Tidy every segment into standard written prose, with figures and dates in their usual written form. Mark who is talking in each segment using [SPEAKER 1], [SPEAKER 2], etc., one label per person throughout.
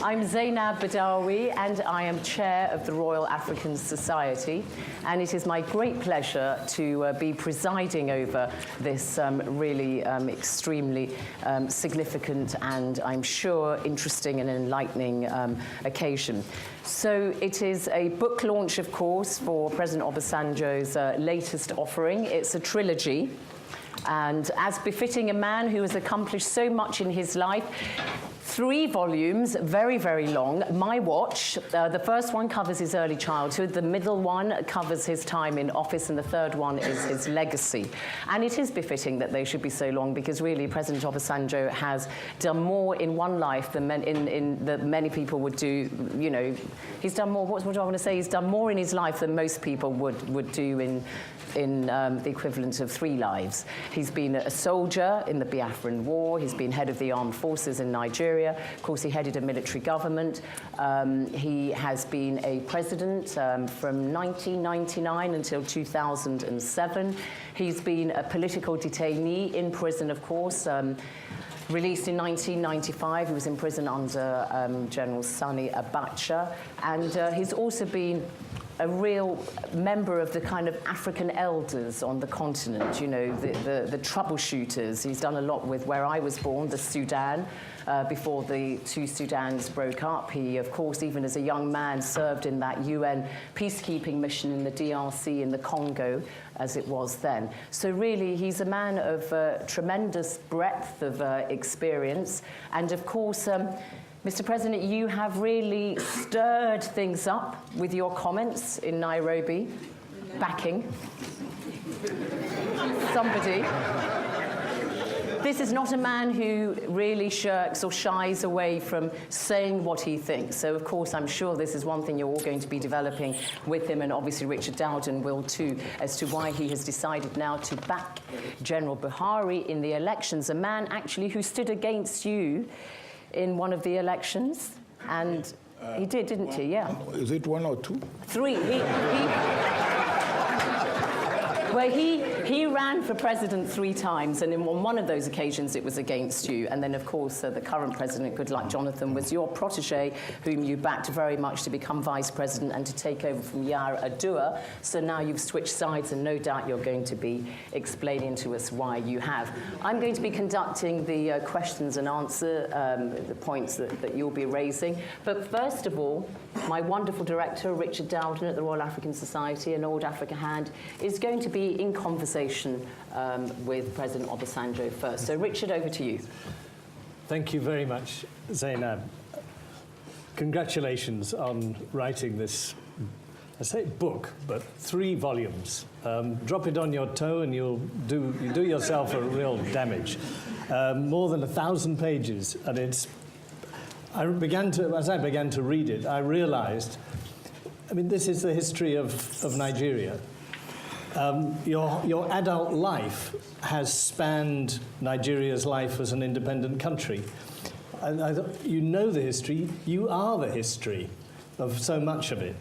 [SPEAKER 1] I'm Zainab Badawi, and I am chair of the Royal African Society, and it is my great pleasure to be presiding over this really extremely significant and, I'm sure, interesting and enlightening occasion. So it is a book launch, of course, for President Obasanjo's latest offering. It's a trilogy. And as befitting a man who has accomplished so much in his life, 3 volumes, very, very long. My Watch, the first one covers his early childhood, the middle one covers his time in office, and the third one is his legacy. And it is befitting that they should be so long, because really President Obasanjo has done more in one life than many people would do. You know, he's done more, what do I want to say? He's done more in his life than most people would do in the equivalent of 3 lives. He's been a soldier in the Biafran War. He's been head of the armed forces in Nigeria. Of course, he headed a military government. He has been a president from 1999 until 2007. He's been a political detainee in prison, of course. Released in 1995, he was in prison under General Sani Abacha, and he's also been a real member of the kind of African elders on the continent, you know, the troubleshooters. He's done a lot with where I was born, the Sudan, before the 2 Sudans broke up. He, of course, even as a young man, served in that UN peacekeeping mission in the DRC in the Congo, as it was then. So really, he's a man of tremendous breadth of experience. And of course, Mr. President, you have really stirred things up with your comments in Nairobi, backing somebody. This is not a man who really shirks or shies away from saying what he thinks. So, of course, I'm sure this is one thing you're all going to be developing with him, and obviously Richard Dowden will too, as to why he has decided now to back General Buhari in the elections, a man actually who stood against you in one of the elections, and he did, didn't he? Yeah.
[SPEAKER 2] Is it 1 or 2?
[SPEAKER 1] 3. Well, he ran for president 3 times, and on one of those occasions it was against you. And then, of course, the current president, Goodluck Jonathan, was your protege, whom you backed very much to become vice president and to take over from Yar'Adua. So now you've switched sides, and no doubt you're going to be explaining to us why you have. I'm going to be conducting the questions and answer, the points that you'll be raising. But first of all, my wonderful director, Richard Dowden at the Royal African Society, an Old Africa hand, is going to be in conversation with President Obasanjo first. So, Richard, over to you.
[SPEAKER 3] Thank you very much, Zainab. Congratulations on writing this, I say book, but 3 volumes. Drop it on your toe and you do yourself a real damage. More than 1,000 pages, and as I began to read it, I realized, I mean, this is the history of Nigeria. Your adult life has spanned Nigeria's life as an independent country. You know the history, you are the history of so much of it.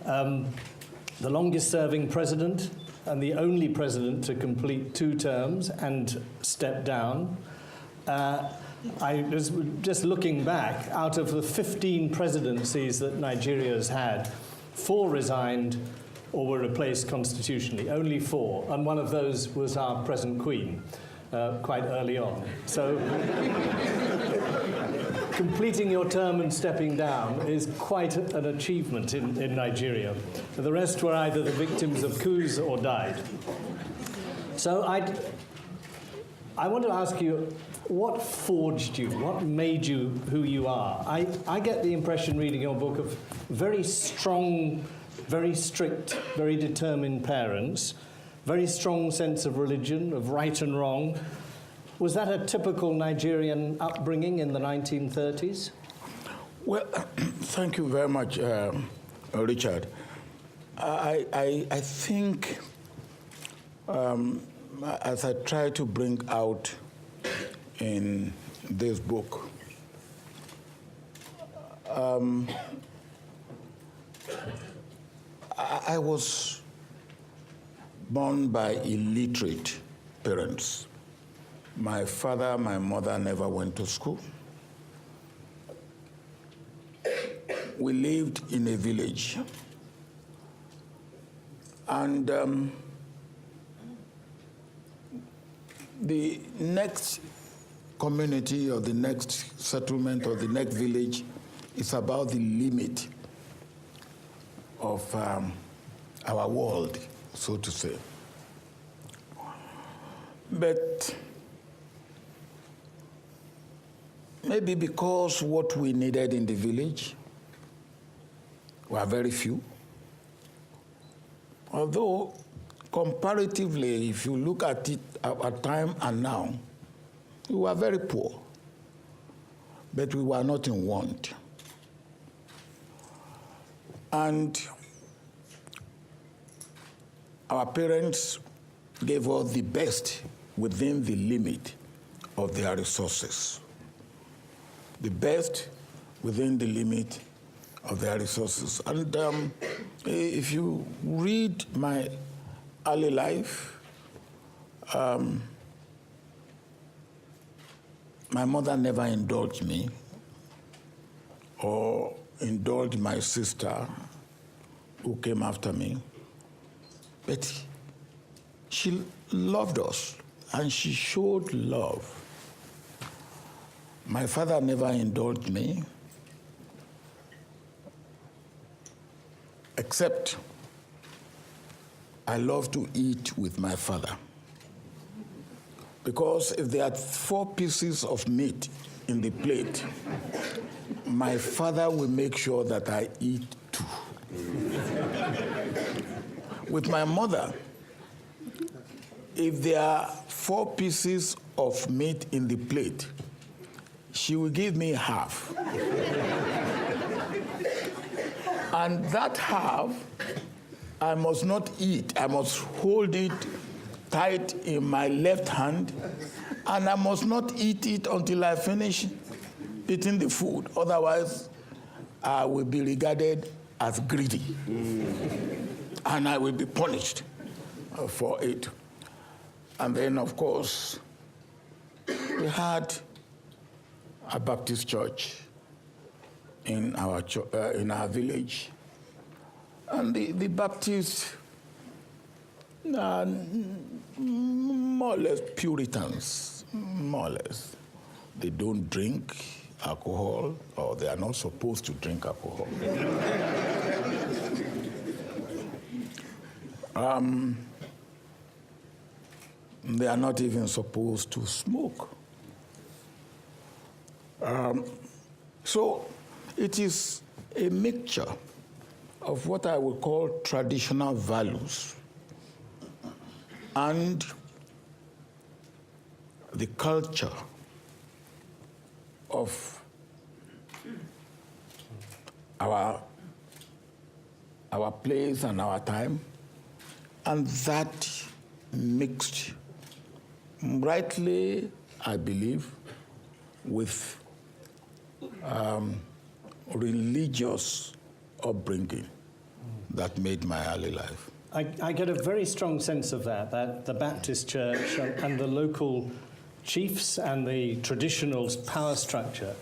[SPEAKER 3] The longest serving president and the only president to complete 2 terms and step down. I was just looking back, out of the 15 presidencies that Nigeria has had, 4 resigned or were replaced constitutionally, only 4, and one of those was our present Queen, quite early on. So completing your term and stepping down is quite an achievement in Nigeria. The rest were either the victims of coups or died. So I want to ask you, what forged you? What made you who you are? I get the impression, reading your book, of very strong, very strict, very determined parents, very strong sense of religion, of right and wrong. Was that a typical Nigerian upbringing in the 1930s?
[SPEAKER 2] Well, thank you very much, Richard. I think, as I try to bring out in this book, I was born by illiterate parents. My father, my mother never went to school. we lived in a village. And the next community or the next settlement or the next village is about the limit of our world, so to say. But maybe because what we needed in the village were very few, although comparatively, if you look at it at time and now, we were very poor, but we were not in want. And our parents gave us the best within the limit of their resources. The best within the limit of their resources. And if you read my early life, my mother never indulged me or indulged my sister who came after me, but she loved us and she showed love. My father never indulged me, except I love to eat with my father. Because if there are 4 pieces of meat in the plate, my father will make sure that I eat 2. With my mother, if there are 4 pieces of meat in the plate, she will give me half. And that half, I must not eat. I must hold it tight in my left hand, and I must not eat it until I finish eating the food. Otherwise, I will be regarded as greedy. And I will be punished for it. And then, of course, we had a Baptist church in our village. And the Baptists are more or less Puritans, more or less. They don't drink alcohol, or they are not supposed to drink alcohol. They are not even supposed to smoke. So it is a mixture of what I would call traditional values and the culture of our place and our time, and that mixed rightly, I believe, with religious upbringing that made my early life.
[SPEAKER 3] I get a very strong sense of that the Baptist church and the local chiefs and the traditional power structure.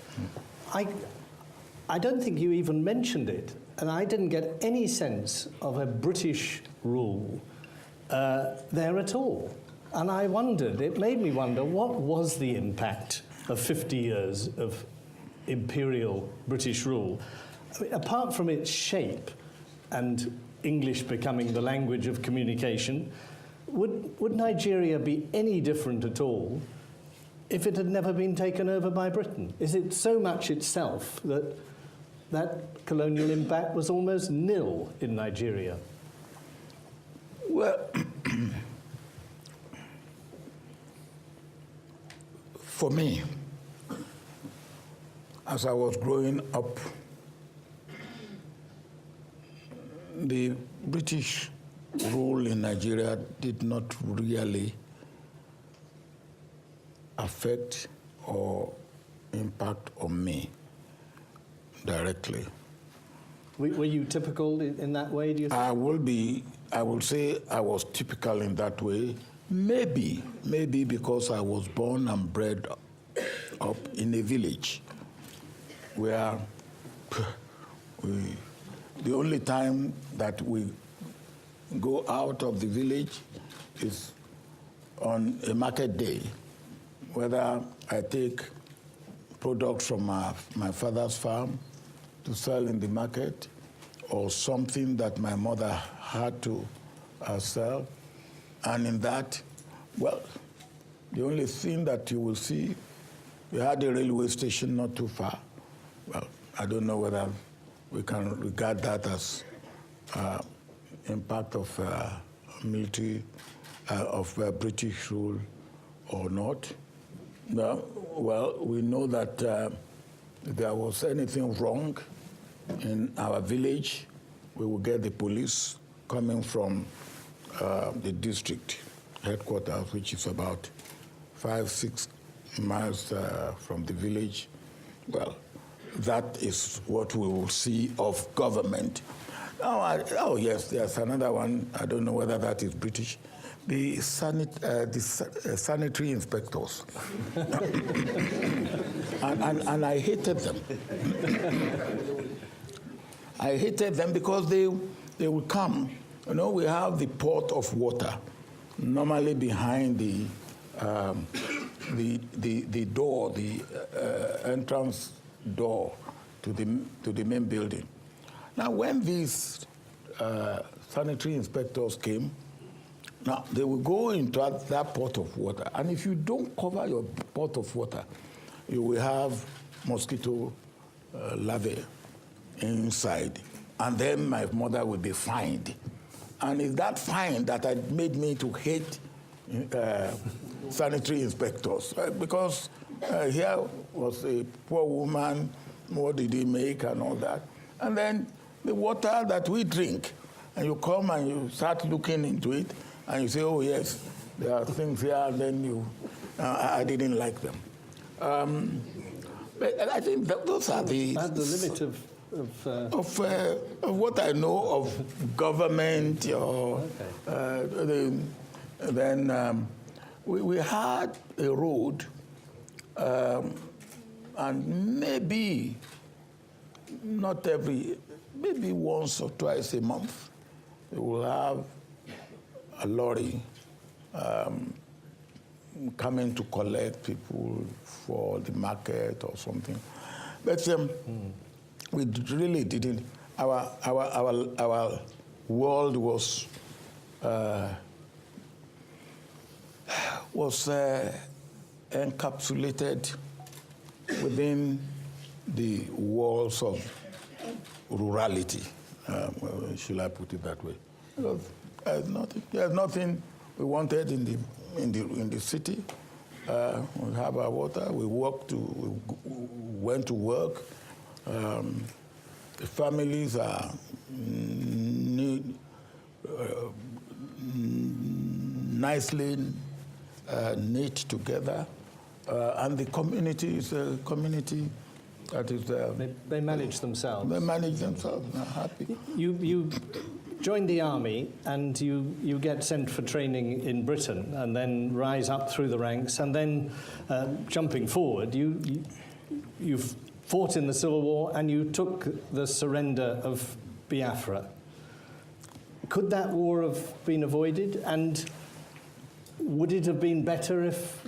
[SPEAKER 3] I don't think you even mentioned it, and I didn't get any sense of a British rule there at all. And I wondered, it made me wonder, what was the impact of 50 years of imperial British rule? I mean, apart from its shape and English becoming the language of communication, would Nigeria be any different at all if it had never been taken over by Britain? Is it so much itself that that colonial impact was almost nil in Nigeria?
[SPEAKER 2] Well, for me, as I was growing up, the British rule in Nigeria did not really affect or impact on me directly.
[SPEAKER 3] Were you typical in that way, do you think?
[SPEAKER 2] I will say I was typical in that way. Maybe because I was born and bred up in a village where The only time that we go out of the village is on a market day, whether I take products from my father's farm to sell in the market, or something that my mother had to sell. And in that, well, the only thing that you will see, we had a railway station not too far. Well, I don't know whether we can regard that as impact of military, of British rule or not. No, well, we know that if there was anything wrong in our village, we will get the police coming from the district headquarters, which is about 5-6 miles from the village. Well, that is what we will see of government. Oh yes, there's another one. I don't know whether that is British. The sanitary inspectors. and I hated them. I hated them because they would come. You know, we have the port of water, normally behind the door, the entrance door to the main building. Now, when these sanitary inspectors came, now they will go into that pot of water, and if you don't cover your pot of water, you will have mosquito larvae inside, and then my mother will be fined. And it's that fine that had made me to hate sanitary inspectors, because here was a poor woman, what did he make and all that. And then the water that we drink, and you come and you start looking into it, and you say, oh yes, there are things here, and then I didn't like them. But I think those are the...
[SPEAKER 3] At the limit
[SPEAKER 2] of what I know of government, or then we had a road, and maybe not maybe once or twice a month, we will have a lorry coming to collect people for the market or something. But we really didn't. Our world was encapsulated within the walls of rurality. Should I put it that way? There's nothing we wanted in the city. We have our water. We went to work. The families are nicely knit together, and the community is a community that is...
[SPEAKER 3] They manage themselves.
[SPEAKER 2] They manage themselves. They're happy.
[SPEAKER 3] You join the army, and you get sent for training in Britain, and then rise up through the ranks, and then jumping forward, you've fought in the Civil War, and you took the surrender of Biafra. Could that war have been avoided? And would it have been better if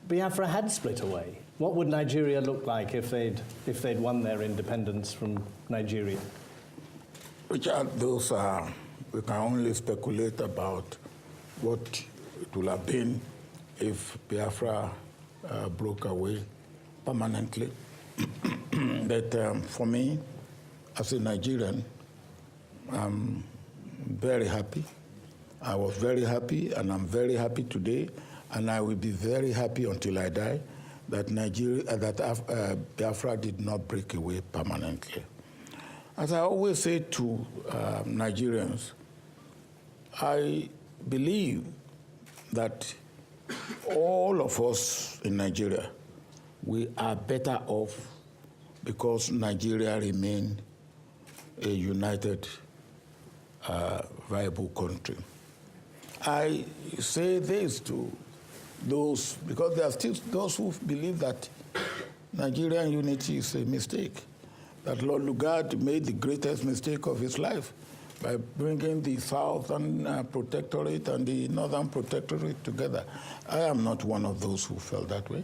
[SPEAKER 3] Biafra had split away? What would Nigeria look like if they'd won their independence from Nigeria?
[SPEAKER 2] Richard, those are, we can only speculate about what it would have been if Biafra broke away permanently. But for me, as a Nigerian, I'm very happy. I was very happy, and I'm very happy today, and I will be very happy until I die that Biafra did not break away permanently. As I always say to Nigerians, I believe that all of us in Nigeria, we are better off because Nigeria remained a united, viable country. I say this to those, because there are still those who believe that Nigerian unity is a mistake. that Lord Lugard made the greatest mistake of his life by bringing the Southern Protectorate and the Northern Protectorate together. I am not one of those who felt that way.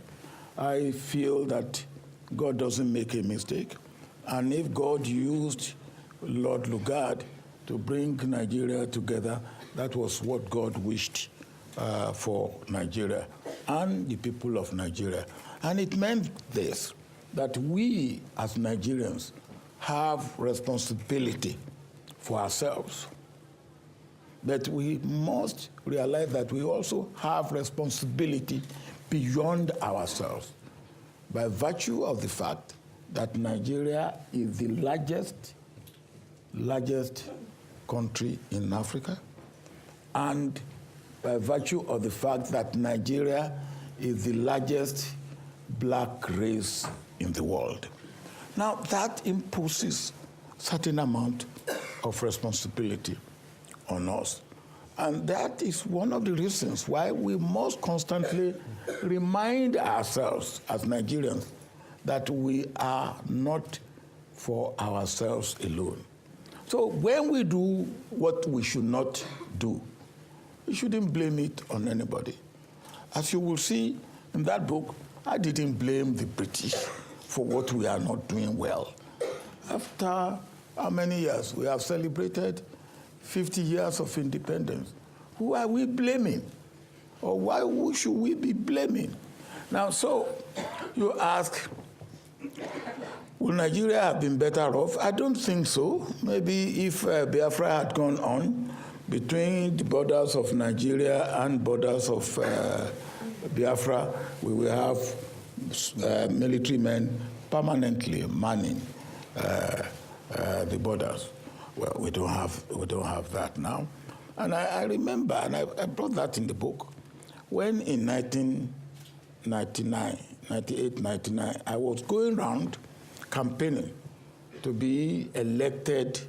[SPEAKER 2] I feel that God doesn't make a mistake. And if God used Lord Lugard to bring Nigeria together, that was what God wished for Nigeria and the people of Nigeria. And it meant this, that we as Nigerians have responsibility for ourselves. But we must realize that we also have responsibility beyond ourselves by virtue of the fact that Nigeria is the largest country in Africa, and by virtue of the fact that Nigeria is the largest black race in the world. Now, that imposes certain amount of responsibility on us. And that is one of the reasons why we must constantly remind ourselves as Nigerians that we are not for ourselves alone. So when we do what we should not do, we shouldn't blame it on anybody. As you will see in that book, I didn't blame the British for what we are not doing well. After how many years? We have celebrated 50 years of independence. Who are we blaming? Or who should we be blaming? Now, so you ask, will Nigeria have been better off? I don't think so. Maybe if Biafra had gone on between the borders of Nigeria and borders of Biafra, we will have military men permanently manning the borders. Well, we don't have that now. And I remember, and I brought that in the book, when in 98, 99, I was going around campaigning to be elected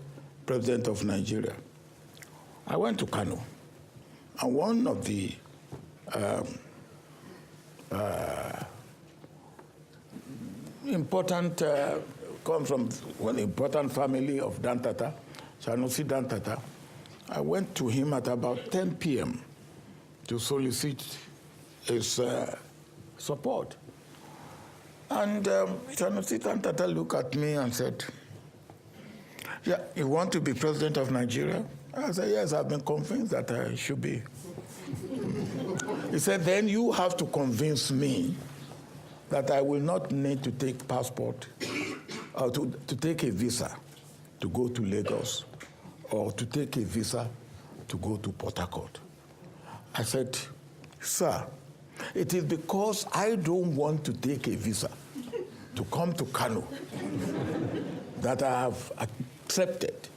[SPEAKER 2] president of Nigeria. I went to Kano, and one of the important, comes from one important family of Dantata, Sanusi Dantata. I went to him at about 10 p.m. to solicit his support. And Sanusi Dantata looked at me and said, "Yeah, you want to be president of Nigeria?" I said, "Yes, I've been convinced that I should be." He said, "Then you have to convince me that I will not need to take passport or to take a visa to go to Lagos or to take a visa to go to Port Harcourt." I said, "Sir, it is because I don't want to take a visa to come to Kano that I have accepted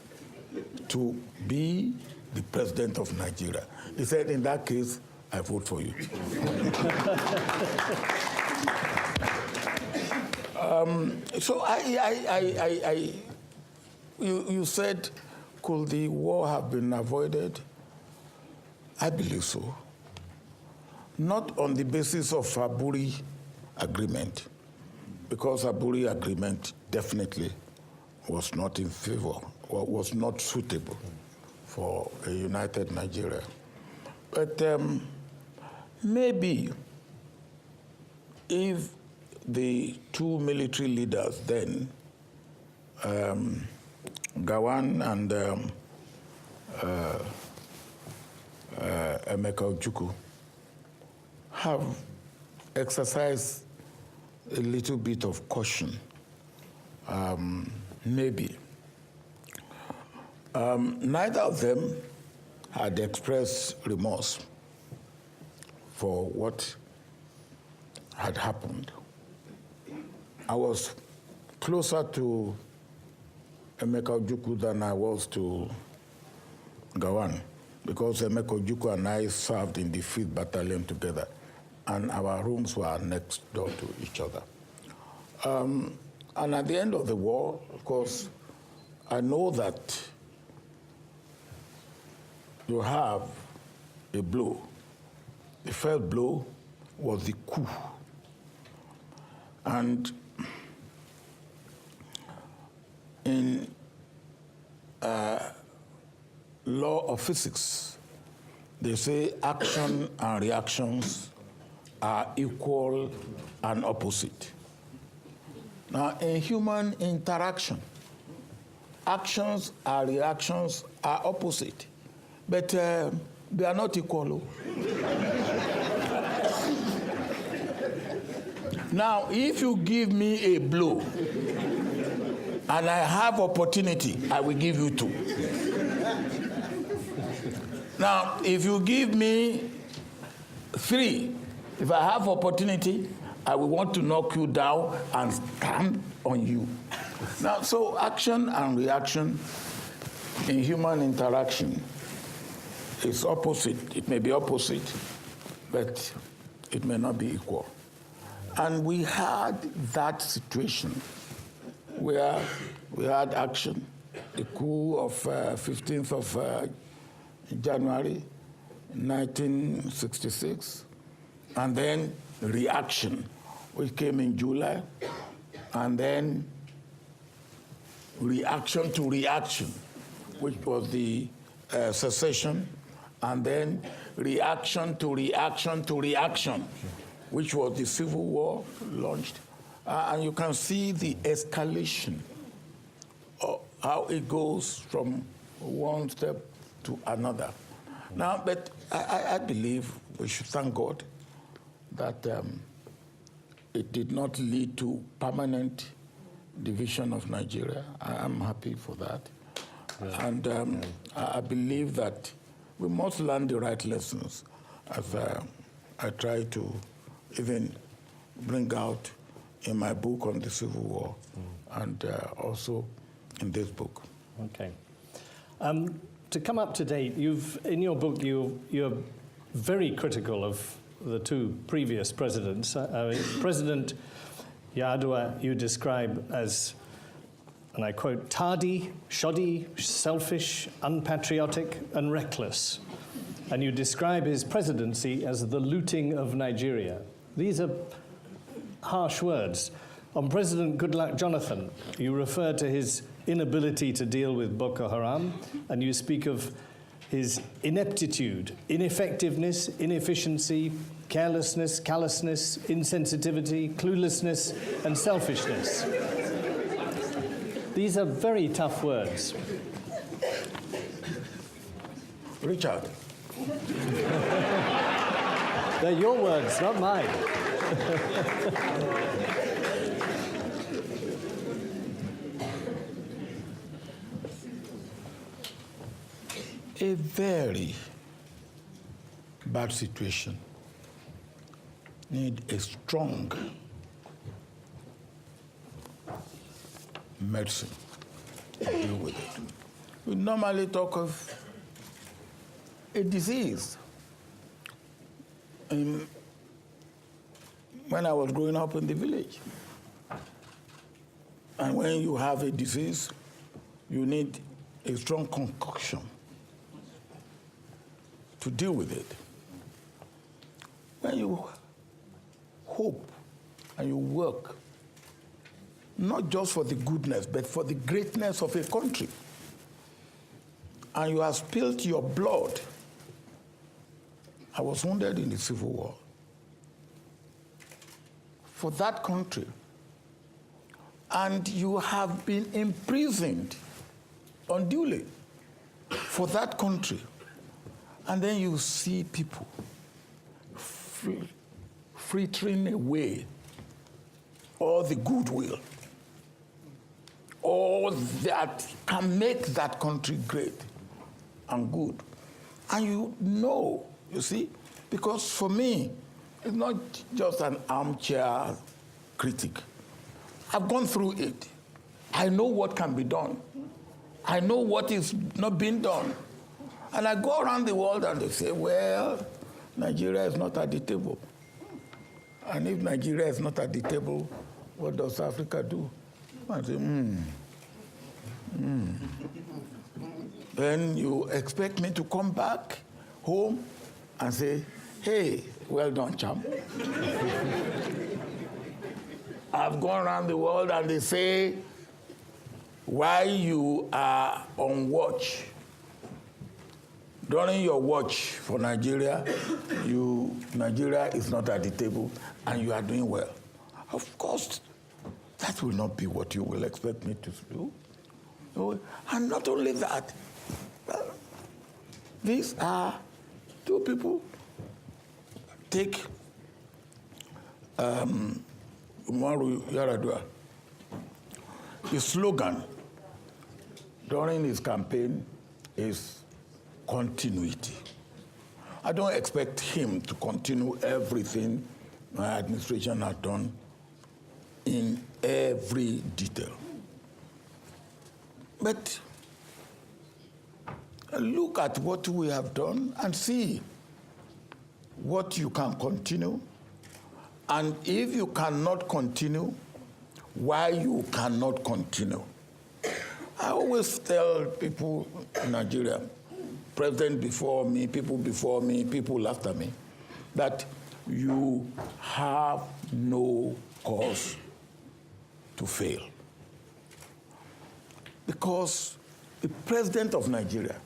[SPEAKER 2] to be the president of Nigeria." He said, "In that case, I vote for you." So you said, could the war have been avoided? I believe so. Not on the basis of Aburi Agreement, because Aburi Agreement definitely was not in favor, or was not suitable for a united Nigeria. But maybe if the two military leaders then, Gawan and Emeka Ojukwu, have exercised a little bit of caution, maybe. Neither of them had expressed remorse for what had happened. I was closer to Emeka Ojukwu than I was to Gawan, because Emeka Ojukwu and I served in the 5th Battalion together, and our rooms were next door to each other. And at the end of the war, of course, I know that you have a blow. The first blow was the coup. in law of physics, they say action and reactions are equal and opposite. Now, in human interaction, actions and reactions are opposite, but they are not equal. Now, if you give me a blow and I have opportunity, I will give you 2. Now, if you give me 3, if I have opportunity, I will want to knock you down and stamp on you. Now, so action and reaction in human interaction is opposite. It may be opposite, but it may not be equal. And we had that situation where we had action, the coup of 15th of January 1966, and then reaction, which came in July, and then reaction to reaction, which was the secession, and then reaction to reaction to reaction, which was the Civil War launched. And you can see the escalation of how it goes from one step to another. Now, but I believe we should thank God that it did not lead to permanent division of Nigeria. I'm happy for that. Yeah. And I believe that we must learn the right lessons, as I try to even bring out in my book on the Civil War, and also in this book.
[SPEAKER 3] Okay. To come up to date, in your book, you're very critical of the 2 previous presidents. President Yar'Adua you describe as, and I quote, tardy, shoddy, selfish, unpatriotic, and reckless. And you describe his presidency as the looting of Nigeria. These are harsh words. On President Goodluck Jonathan, you refer to his inability to deal with Boko Haram, and you speak of his ineptitude, ineffectiveness, inefficiency, carelessness, callousness, insensitivity, cluelessness, and selfishness. These are very tough words.
[SPEAKER 2] Richard.
[SPEAKER 3] They're your words, not mine.
[SPEAKER 2] A very bad situation need a strong medicine to deal with it. We normally talk of a disease. When I was growing up in the village, and when you have a disease, you need a strong concoction to deal with it. When you hope and you work, not just for the goodness, but for the greatness of a country, and you have spilled your blood. I was wounded in the Civil War. For that country, and you have been imprisoned unduly for that country, and then you see people frittering away all the goodwill, all that can make that country great and good. And you see, because for me, it's not just an armchair critic. I've gone through it. I know what can be done. I know what is not being done. And I go around the world and they say, well, Nigeria is not at the table. And if Nigeria is not at the table, what does Africa do? I say, Then you expect me to come back home and say, hey, well done, champ. I've gone around the world and they say, while you are on watch, during your watch for Nigeria, Nigeria is not at the table and you are doing well. Of course, that will not be what you will expect me to do. And not only that, these are two people. Take Umaru Yar'Adua. His slogan during his campaign is continuity. I don't expect him to continue everything my administration has done in every detail. But look at what we have done and see what you can continue, and if you cannot continue, why you cannot continue. I always tell people in Nigeria, president before me, people after me, that you have no cause to fail. Because the president of Nigeria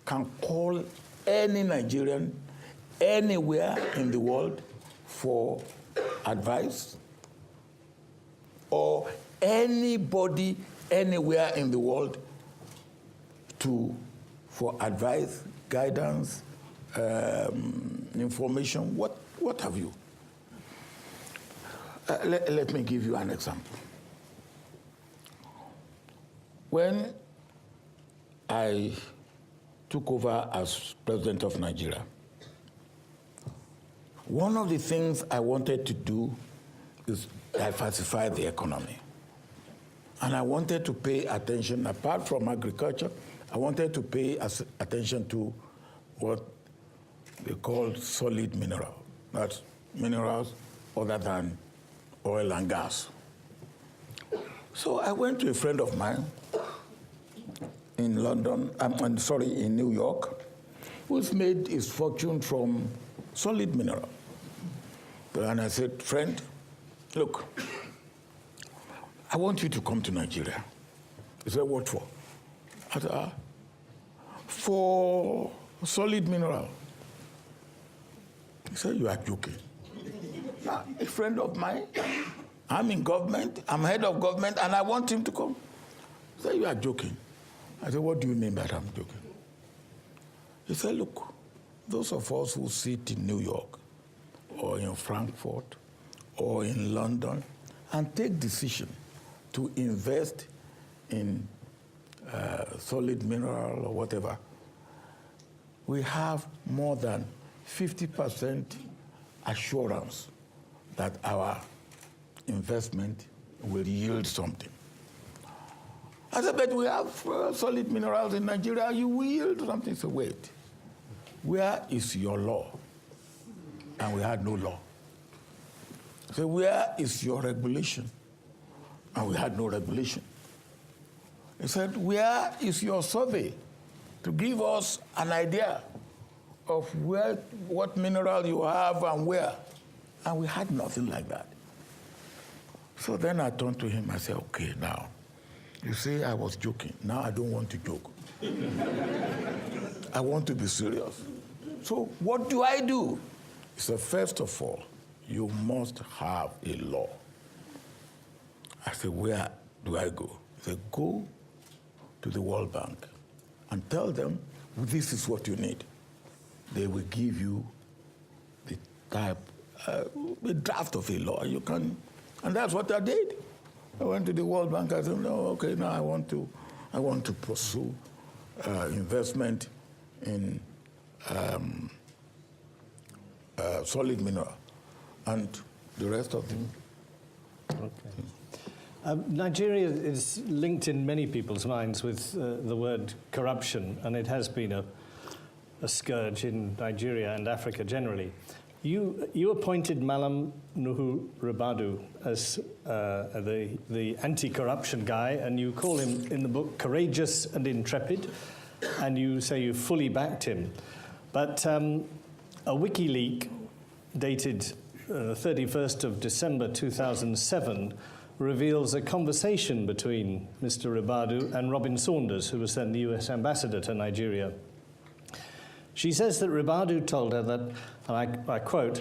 [SPEAKER 2] can call any Nigerian anywhere in the world for advice, or anybody anywhere in the world for advice, guidance, information, what have you. Let me give you an example. When I took over as president of Nigeria, one of the things I wanted to do is diversify the economy. And I wanted to pay attention, apart from agriculture, I wanted to pay attention to what they call solid mineral. That's minerals other than oil and gas. So I went to a friend of mine in in New York, who's made his fortune from solid mineral. And I said, friend, look, I want you to come to Nigeria. He said, what for? I said, for solid mineral. He said, you are joking. Now, a friend of mine, I'm in government, I'm head of government, and I want him to come. He said, you are joking. I said, what do you mean by I'm joking? He said, look, those of us who sit in New York, or in Frankfurt, or in London, and take decision to invest in solid mineral or whatever, we have more than 50% assurance that our investment will yield something. I said, but we have solid minerals in Nigeria, you will yield something. So wait, where is your law? And we had no law. So where is your regulation? And we had no regulation. He said, where is your survey to give us an idea of what mineral you have and where? And we had nothing like that. So then I turned to him, I said, okay, now, you say I was joking. Now I don't want to joke. I want to be serious. So what do I do? He said, first of all, you must have a law. I said, where do I go? He said, go to the World Bank and tell them this is what you need. They will give you the draft of a law. You can, and that's what I did. I went to the World Bank. I said, no, okay, now I want to pursue investment in solid mineral, and the rest of them.
[SPEAKER 3] Okay. Nigeria is linked in many people's minds with the word corruption, and it has been a scourge in Nigeria and Africa generally. You appointed Malam Nuhu Ribadu as the anti-corruption guy, and you call him in the book courageous and intrepid, and you say you fully backed him. But a WikiLeaks dated 31st of December 2007 reveals a conversation between Mr. Ribadu and Robin Saunders, who was then the US ambassador to Nigeria. She says that Ribadu told her that, and I quote,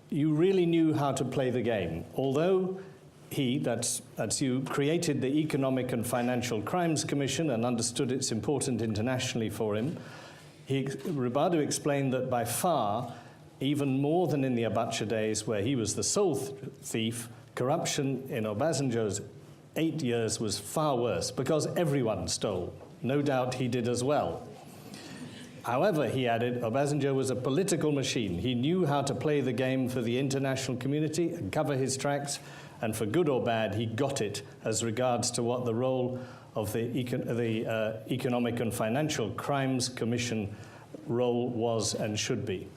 [SPEAKER 3] "You really knew how to play the game. Although he, that's you, created the Economic and Financial Crimes Commission and understood its importance internationally for him, Ribadu explained that by far, even more than in the Abacha days where he was the sole thief, corruption in Obasanjo's 8 years was far worse because everyone stole. No doubt he did as well. However, he added, Obasanjo was a political machine. He knew how to play the game for the international community and cover his tracks, and for good or bad, he got it as regards to what the role of the Economic and Financial Crimes Commission role was and should be."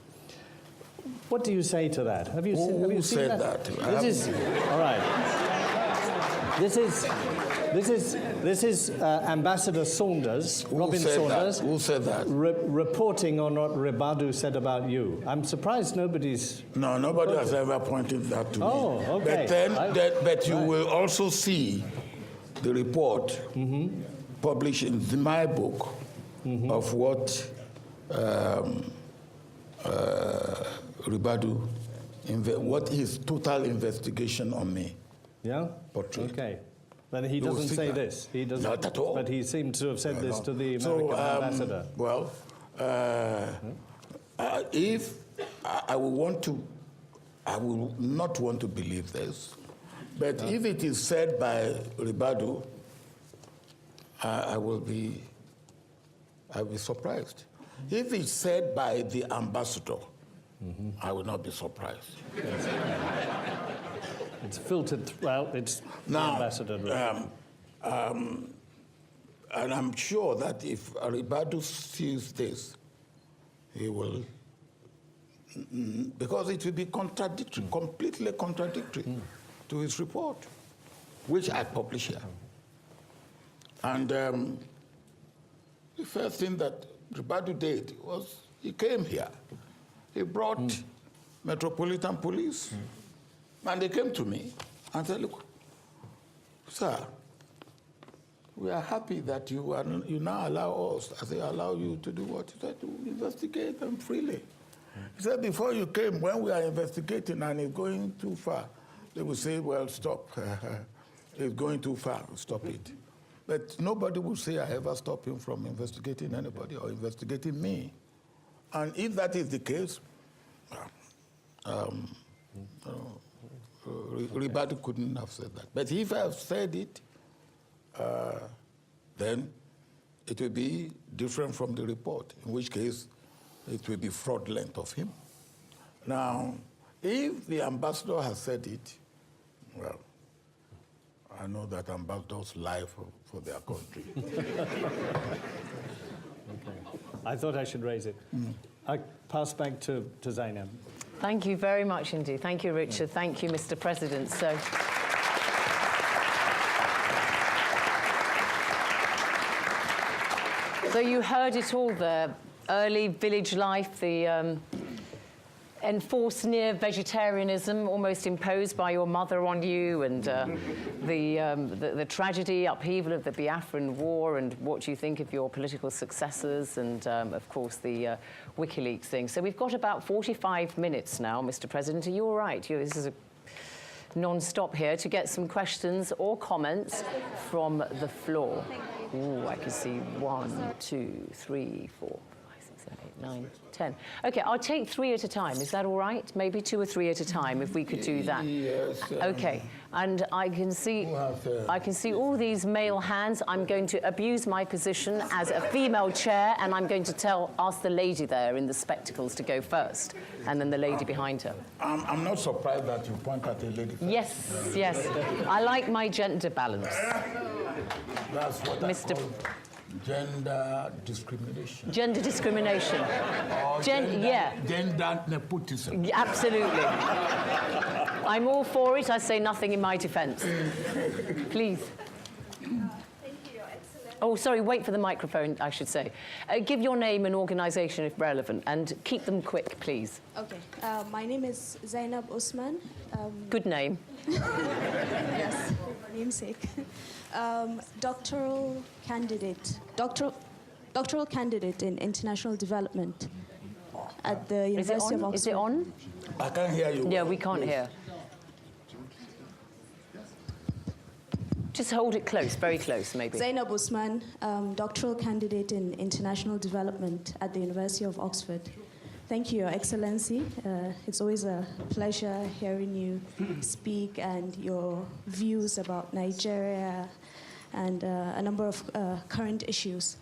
[SPEAKER 3] What do you say to that? Have you
[SPEAKER 2] Who
[SPEAKER 3] seen
[SPEAKER 2] said that?
[SPEAKER 3] This is all right. This is Ambassador Saunders, Robin Saunders.
[SPEAKER 2] Who said that?
[SPEAKER 3] Reporting on what Ribadu said about you. I'm surprised nobody's.
[SPEAKER 2] No, nobody has ever pointed that to me.
[SPEAKER 3] Oh, okay.
[SPEAKER 2] But then, but you will also see the report published in my book of what Ribadu, what his total investigation on me.
[SPEAKER 3] Yeah?
[SPEAKER 2] Portrayed.
[SPEAKER 3] Okay. But he doesn't say this. He doesn't.
[SPEAKER 2] Not at all.
[SPEAKER 3] But he seemed to have said this to the American ambassador.
[SPEAKER 2] Well, if I will not want to believe this, but if it is said by Ribadu, I will be surprised. If it's said by the ambassador, I will not be surprised.
[SPEAKER 3] It's filtered. Well, it's
[SPEAKER 2] Now,
[SPEAKER 3] the ambassador.
[SPEAKER 2] and I'm sure that if Ribadu sees this, he will, because it will be contradictory, completely contradictory to his report, which I publish here. And the first thing that Ribadu did was he came here. He brought Metropolitan Police, and they came to me and said, "Look, sir, we are happy that you now allow us, as they allow you to do what you said, to investigate them freely." He said, "Before you came, when we are investigating and it's going too far, they will say, well, stop. It's going too far, stop it." But nobody will say I ever stop him from investigating anybody or investigating me. And if that is the case, Ribadu couldn't have said that. But if I have said it, then it will be different from the report, in which case it will be fraudulent of him. Now, if the ambassador has said it, well, I know that ambassadors lie for their country.
[SPEAKER 3] Okay. I thought I should raise it. I pass back to Zainab.
[SPEAKER 1] Thank you very much indeed. Thank you, Richard. Thank you, Mr. President. So you heard it all there. Early village life, the enforced near vegetarianism almost imposed by your mother on you, and the tragedy, upheaval of the Biafran War, and what you think of your political successors, and of course the WikiLeaks thing. So we've got about 45 minutes now, Mr. President. Are you all right? This is a non-stop here to get some questions or comments from the floor. Ooh, I can see 1, 2, 3, 4, 5, 6, 7, 8, 9, 10. Okay, I'll take 3 at a time. Is that all right? Maybe 2 or 3 at a time, if we could do that.
[SPEAKER 2] Yes.
[SPEAKER 1] Okay, and I can see all these male hands. I'm going to abuse my position as a female chair, and I'm going to ask the lady there in the spectacles to go first, and then the lady behind her.
[SPEAKER 2] I'm not surprised that you point at a lady first.
[SPEAKER 1] Yes, yes. I like my gender balance.
[SPEAKER 2] That's what
[SPEAKER 1] Mr.
[SPEAKER 2] I call gender discrimination.
[SPEAKER 1] Gender discrimination.
[SPEAKER 2] Gender nepotism.
[SPEAKER 1] Absolutely. I'm all for it. I say nothing in my defense. Please.
[SPEAKER 4] Thank you, Your Excellency.
[SPEAKER 1] Oh, sorry, wait for the microphone, I should say. Give your name and organisation if relevant, and keep them quick, please.
[SPEAKER 4] Okay. My name is Zainab Osman.
[SPEAKER 1] Good name.
[SPEAKER 4] Yes, namesake. Doctoral candidate in international development at the University of Oxford.
[SPEAKER 1] Is it on?
[SPEAKER 2] I can't hear you.
[SPEAKER 1] Yeah, we can't hear. Just hold it close, very close, maybe.
[SPEAKER 4] Zainab Osman, doctoral candidate in international development at the University of Oxford. Thank you, Your Excellency. It's always a pleasure hearing you speak and your views about Nigeria and a number of current issues.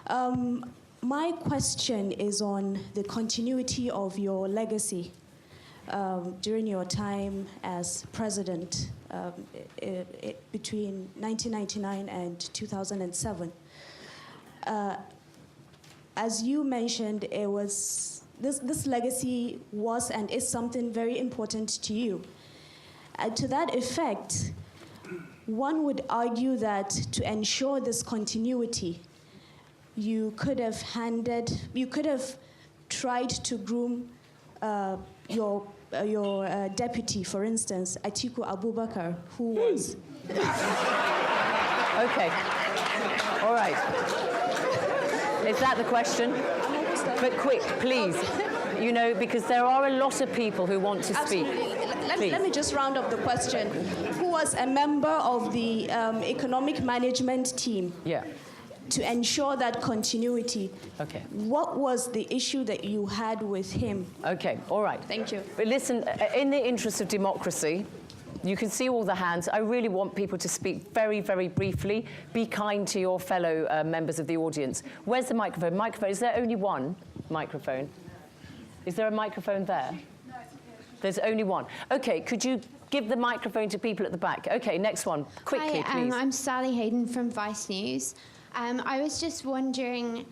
[SPEAKER 4] My question is on the continuity of your legacy during your time as president between 1999 and 2007. As you mentioned, it was this legacy was and is something very important to you. To that effect, one would argue that to ensure this continuity, you could have tried to groom your deputy, for instance, Atiku Abubakar, who was...
[SPEAKER 1] Okay. All right. Is that the question? But quick, please. Okay. You know, because there are a lot of people who want to speak.
[SPEAKER 4] Let me just round up the question. Who was a member of the economic management team?
[SPEAKER 1] Yeah.
[SPEAKER 4] To ensure that continuity.
[SPEAKER 1] Okay.
[SPEAKER 4] What was the issue that you had with him?
[SPEAKER 1] Okay, all right.
[SPEAKER 4] Thank you.
[SPEAKER 1] But listen, in the interest of democracy, you can see all the hands. I really want people to speak very, very briefly. Be kind to your fellow members of the audience. Where's the microphone? Microphone, is there only one microphone? Is there a microphone there? No, there's only one. Okay, could you give the microphone to people at the back? Okay, next one. Quickly,
[SPEAKER 5] Hi,
[SPEAKER 1] please.
[SPEAKER 5] I'm Sally Hayden from Vice News. I was just wondering,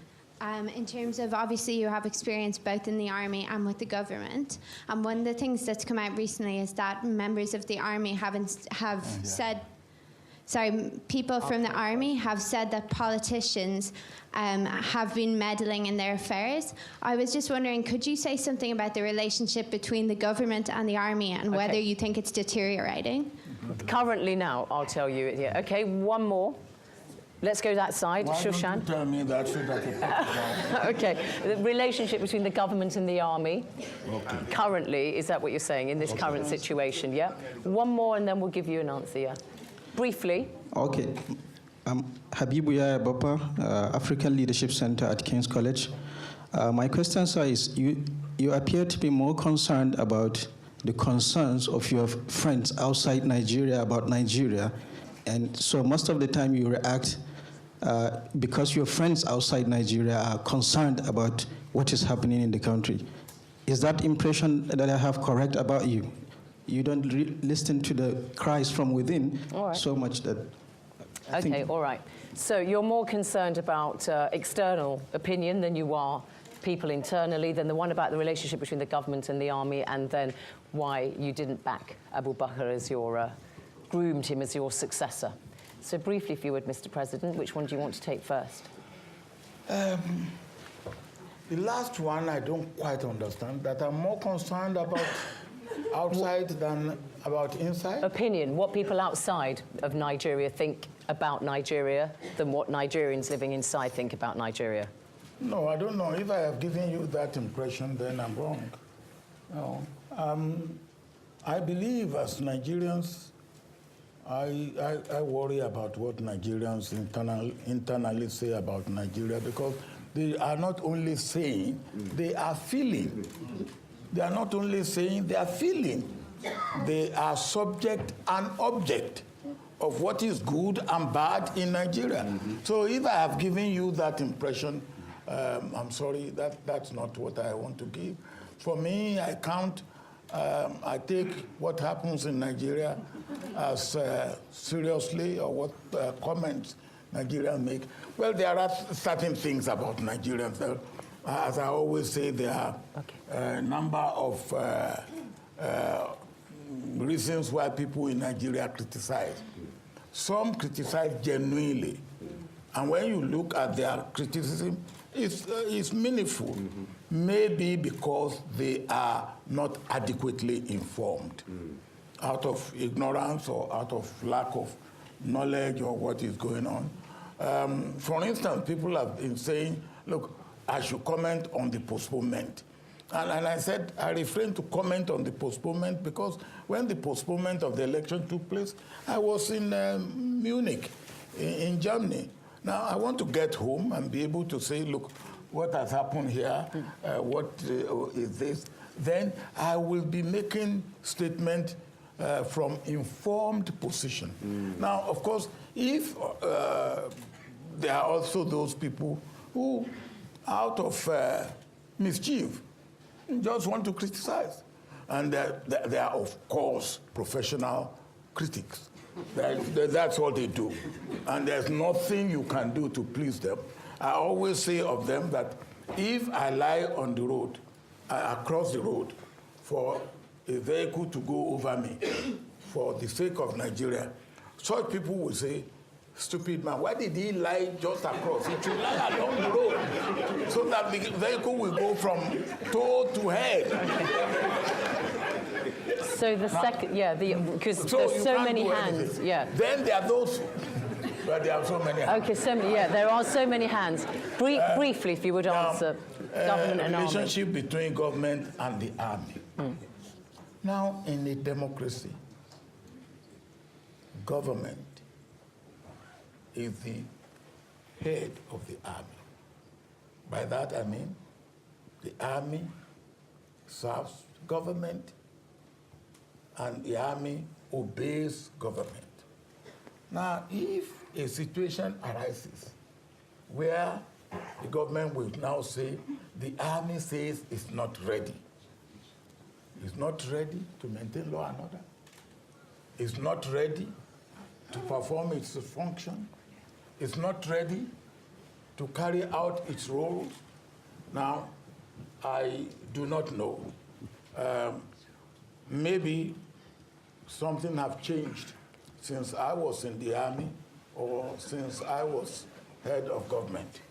[SPEAKER 5] in terms of, obviously you have experience both in the army and with the government, and one of the things that's come out recently is that members of the army people from the army have said that politicians have been meddling in their affairs. I was just wondering, could you say something about the relationship between the government and the army and whether you think it's deteriorating?
[SPEAKER 1] Currently now, I'll tell you. Yeah. Okay, one more. Let's go that side.
[SPEAKER 2] Why
[SPEAKER 1] Shushan.
[SPEAKER 2] don't you tell me that so that you
[SPEAKER 1] Okay. The relationship between the government and the army.
[SPEAKER 2] Okay.
[SPEAKER 1] Currently, is that what you're saying, in this current situation, yeah? One more and then we'll give you an answer, yeah? Briefly.
[SPEAKER 6] Okay. Habibu Yaya Bapa, African Leadership Center at King's College. My question, sir, is you appear to be more concerned about the concerns of your friends outside Nigeria about Nigeria. And so most of the time you react because your friends outside Nigeria are concerned about what is happening in the country. Is that impression that I have correct about you? You don't listen to the cries from within so much that...
[SPEAKER 1] Okay, all right. So you're more concerned about external opinion than you are people internally, than the one about the relationship between the government and the army, and then why you didn't back Abu Bakr as your... groomed him as your successor. So briefly, if you would, Mr. President, which one do you want to take first?
[SPEAKER 2] The last one I don't quite understand, that I'm more concerned about outside than about inside.
[SPEAKER 1] Opinion, what people outside of Nigeria think about Nigeria than what Nigerians living inside think about Nigeria.
[SPEAKER 2] No, I don't know. If I have given you that impression, then I'm wrong. No. I believe as Nigerians, I worry about what Nigerians internally say about Nigeria, because they are not only saying, they are feeling. They are not only saying, they are feeling. They are subject and object of what is good and bad in Nigeria. So if I have given you that impression, I'm sorry, that's not what I want to give. For me, I take what happens in Nigeria as seriously, or what comments Nigerians make. Well, there are certain things about Nigerians. As I always say, there are a number of reasons why people in Nigeria criticize. Some criticize genuinely, And when you look at their criticism, it's meaningful. Maybe because they are not adequately informed, out of ignorance or out of lack of knowledge or what is going on. For instance, people have been saying, look, I should comment on the postponement. And I said, I refrained to comment on the postponement because when the postponement of the election took place, I was in Munich, in Germany. Now, I want to get home and be able to say, look, what has happened here? What is this? Then I will be making statement from informed position. Now, of course, if there are also those people who, out of mischief, just want to criticize. And they are, of course, professional critics. That's what they do. And there's nothing you can do to please them. I always say of them that if I lie on the road, across the road, for a vehicle to go over me, for the sake of Nigeria, such people will say, stupid man, why did he lie just across? He should lie along the road so that the vehicle will go from toe to head.
[SPEAKER 1] So the second, because there's so many hands. Yeah.
[SPEAKER 2] Then there are those, but there are so many hands.
[SPEAKER 1] Okay, there are so many hands. Briefly, if you would answer, government and army.
[SPEAKER 2] Relationship between government and the army. Now, in a democracy, government is the head of the army. By that I mean the army serves government and the army obeys government. Now, if a situation arises where the government will now say the army says it's not ready to maintain law and order, it's not ready to perform its function, it's not ready to carry out its role. Now, I do not know. Maybe something have changed since I was in the army or since I was head of government.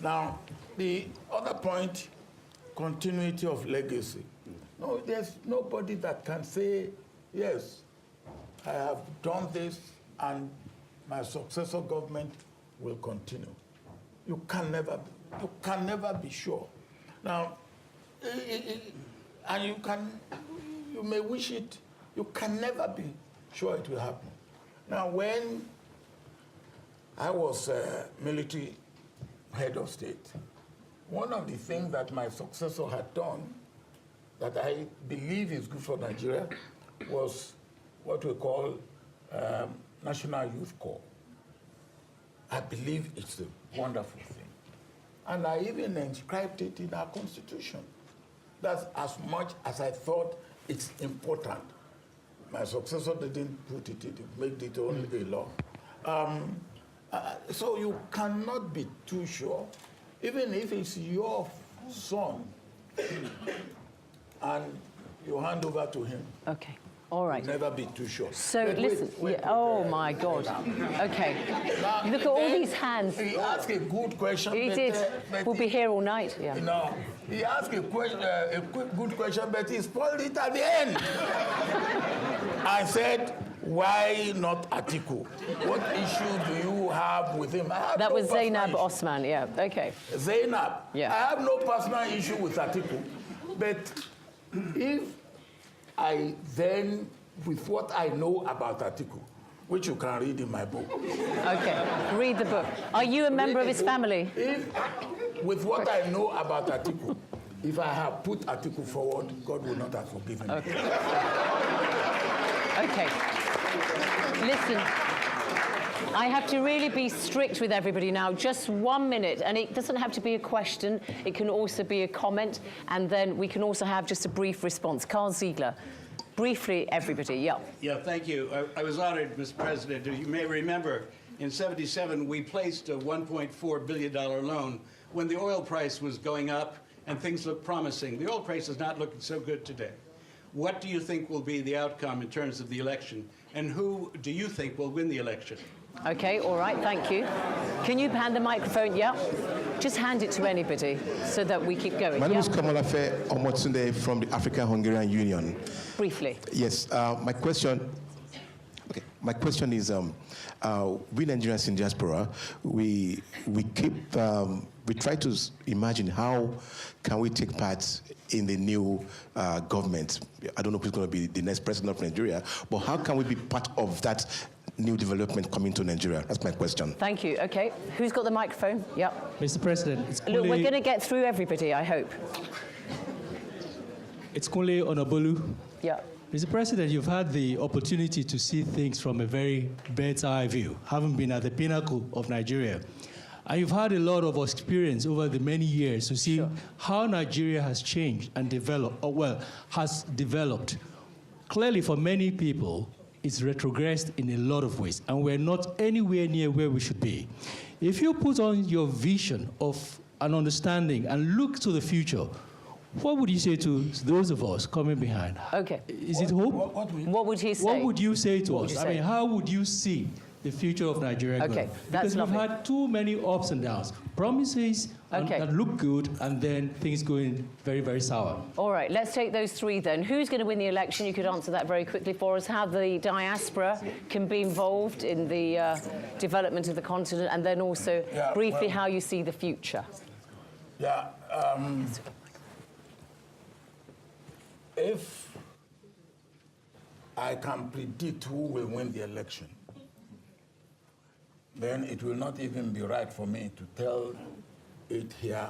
[SPEAKER 2] Now, the other point, continuity of legacy. No, there's nobody that can say, yes, I have done this and my successor government will continue. You can never be sure. Now, and you may wish it, you can never be sure it will happen. Now, when I was military head of state, one of the things that my successor had done that I believe is good for Nigeria was what we call National Youth Corps. I believe it's a wonderful thing. And I even inscribed it in our Constitution. That's as much as I thought it's important. My successor didn't put it in, it made it only a law. So you cannot be too sure, even if it's your son, and you hand over to him.
[SPEAKER 1] Okay. All right.
[SPEAKER 2] Never be too sure.
[SPEAKER 1] So
[SPEAKER 2] But
[SPEAKER 1] listen.
[SPEAKER 2] wait,
[SPEAKER 1] oh my God. Okay.
[SPEAKER 2] Now,
[SPEAKER 1] Look at all these hands.
[SPEAKER 2] He asked a good question.
[SPEAKER 1] He did. We'll be here all night. Yeah.
[SPEAKER 2] No, he asked a quick, good question, but he spoiled it at the end. I said, why not Atiku? What issue do you have with him?
[SPEAKER 1] That was Zainab Osman. Yeah. Okay.
[SPEAKER 2] Zainab.
[SPEAKER 1] Yeah.
[SPEAKER 2] I have no personal issue with Atiku, but if I then, with what I know about Atiku, which you can read in my book.
[SPEAKER 1] Okay, read the book. Are you a member of his family?
[SPEAKER 2] If, with what I know about Atiku, if I have put Atiku forward, God will not have forgiven me.
[SPEAKER 1] Okay. Okay. Listen, I have to really be strict with everybody now. Just 1 minute, and it doesn't have to be a question. It can also be a comment, and then we can also have just a brief response. Carl Ziegler. Briefly, everybody, yeah.
[SPEAKER 7] Yeah, thank you. I was honored, Mr. President. You may remember, in '77, we placed a $1.4 billion loan when the oil price was going up and things looked promising. The oil price is not looking so good today. What do you think will be the outcome in terms of the election? And who do you think will win the election?
[SPEAKER 1] Okay, all right, thank you. Can you hand the microphone? Yeah. Just hand it to anybody so that we keep going.
[SPEAKER 8] My name is Kamalafe Omotunde from the African-Hungarian Union.
[SPEAKER 1] Briefly.
[SPEAKER 8] Yes, my question is, we Nigerians in diaspora, we try to imagine how can we take part in the new government. I don't know who's going to be the next president of Nigeria, but how can we be part of that new development coming to Nigeria? That's my question.
[SPEAKER 1] Thank you. Okay, who's got the microphone? Yep.
[SPEAKER 9] Mr. President, it's
[SPEAKER 1] Look, we're going to get through everybody, I hope.
[SPEAKER 9] It's Kunle Onobolu.
[SPEAKER 1] Yeah.
[SPEAKER 9] Mr. President, you've had the opportunity to see things from a very bird's eye view, having been at the pinnacle of Nigeria. And you've had a lot of experience over the many years to see how Nigeria has changed and developed, has developed. Clearly, for many people, it's retrogressed in a lot of ways, and we're not anywhere near where we should be. If you put on your vision of an understanding and look to the future, what would you say to those of us coming behind?
[SPEAKER 1] Okay.
[SPEAKER 9] Is it hope?
[SPEAKER 1] What would he say?
[SPEAKER 9] What would you say to us?
[SPEAKER 1] Say?
[SPEAKER 9] I mean, how would you see the future of Nigeria going?
[SPEAKER 1] That's
[SPEAKER 9] because we've
[SPEAKER 1] lovely.
[SPEAKER 9] had too many ups and downs. Promises that look good, and then things going very, very sour.
[SPEAKER 1] All right, let's take those three then. Who's going to win the election? You could answer that very quickly for us. How the diaspora can be involved in the development of the continent, and then also briefly how you see the future.
[SPEAKER 2] Yeah. If I can predict who will win the election, then it will not even be right for me to tell it here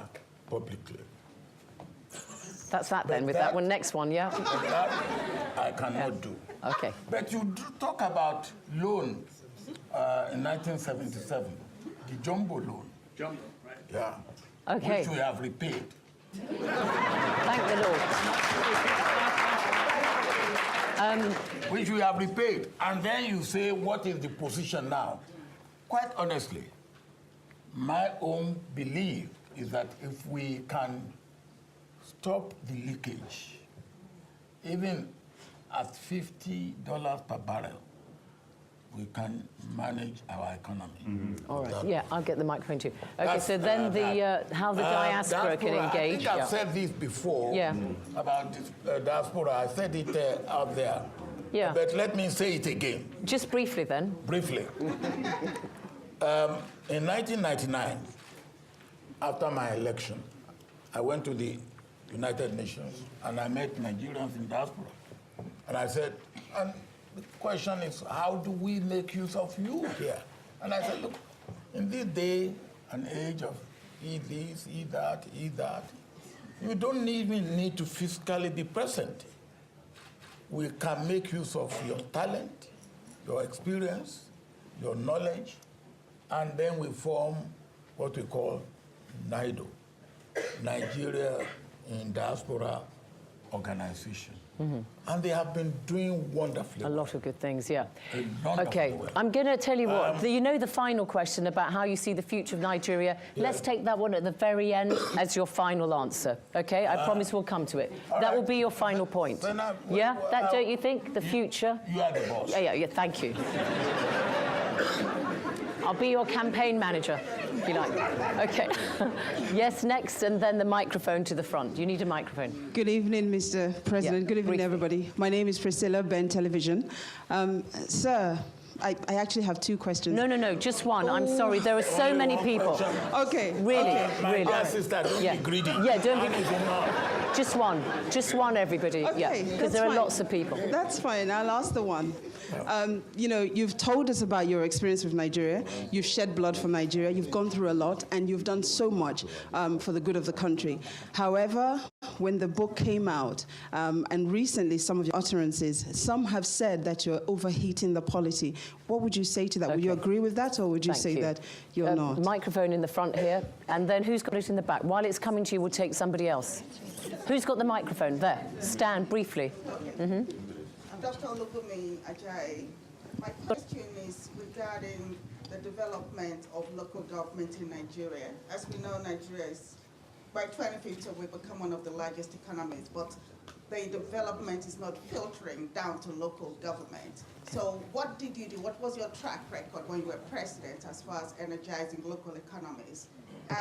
[SPEAKER 2] publicly.
[SPEAKER 1] That's that then, with that one. Next one, yeah?
[SPEAKER 2] That I cannot do.
[SPEAKER 1] Okay.
[SPEAKER 2] But you talk about loan in 1977, the jumbo loan.
[SPEAKER 7] Jumbo, right?
[SPEAKER 2] Yeah.
[SPEAKER 1] Okay.
[SPEAKER 2] Which we have repaid.
[SPEAKER 1] Thank the Lord.
[SPEAKER 2] Which we have repaid. And then you say, what is the position now? Quite honestly, my own belief is that if we can stop the leakage, even at $50 per barrel, we can manage our economy.
[SPEAKER 1] Mm-hmm. All right. Yeah, I'll get the microphone too. Okay, so then how the diaspora can engage.
[SPEAKER 2] I think I've said this before about this, diaspora. I said it out there.
[SPEAKER 1] Yeah.
[SPEAKER 2] But let me say it again.
[SPEAKER 1] Just briefly then.
[SPEAKER 2] Briefly. In 1999, after my election, I went to the United Nations and I met Nigerians in diaspora. And I said, and the question is, how do we make use of you here? And I said, look, in this day and age of eat this, eat that, you don't even need to physically be present. We can make use of your talent, your experience, your knowledge, and then we form what we call NIDO, Nigeria in Diaspora Organization. Mm-hmm. And they have been doing wonderfully.
[SPEAKER 1] A lot of good things, yeah.
[SPEAKER 2] Okay,
[SPEAKER 1] I'm going to tell you what, you know the final question about how you see the future of Nigeria. Yeah. Let's take that one at the very end as your final answer, okay? I promise we'll come to it. That will be your final point. Don't you think? The future?
[SPEAKER 2] You are the boss.
[SPEAKER 1] Yeah, thank you. I'll be your campaign manager, if you like. Okay. Yes, next, and then the microphone to the front. You need a microphone.
[SPEAKER 10] Good evening, Mr. President. Good evening, everybody. My name is Priscilla, Ben Television. Sir, I actually have two questions.
[SPEAKER 1] No, just one. I'm sorry, there are so many people.
[SPEAKER 10] Okay.
[SPEAKER 1] Really.
[SPEAKER 2] My sister, don't be greedy.
[SPEAKER 1] Yeah, don't be. Just one, everybody.
[SPEAKER 10] Okay,
[SPEAKER 1] yeah, because there are lots of people.
[SPEAKER 10] That's fine. I'll ask the one. You've told us about your experience with Nigeria. You've shed blood for Nigeria. You've gone through a lot, and you've done so much for the good of the country. However, when the book came out, and recently some of your utterances, some have said that you're overheating the polity. What would you say to that? Okay. Would you agree with that, or would you say that you're not?
[SPEAKER 1] Microphone in the front here, and then who's got it in the back? While it's coming to you, we'll take somebody else. Who's got the microphone? There. Stand briefly. Mm-hmm.
[SPEAKER 11] Dr. Olusegun Ajayi, my question is regarding the development of local government in Nigeria. As we know, Nigeria is, by 2050, will become one of the largest economies, but the development is not filtering down to local government. So what did you do? What was your track record when you were president as far as energizing local economies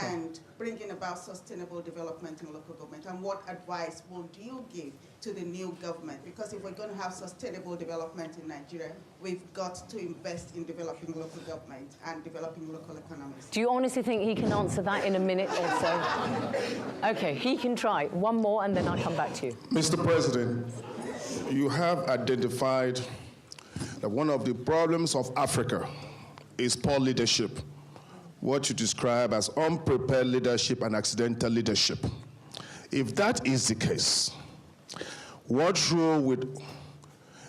[SPEAKER 11] and bringing about sustainable development in local government? And what advice would you give to the new government? Because if we're going to have sustainable development in Nigeria, we've got to invest in developing local government and developing local economies.
[SPEAKER 1] Do you honestly think he can answer that in a minute or so? Okay, he can try. One more, and then I'll come back to you.
[SPEAKER 12] Mr. President, you have identified that one of the problems of Africa is poor leadership, what you describe as unprepared leadership and accidental leadership. If that is the case, what role would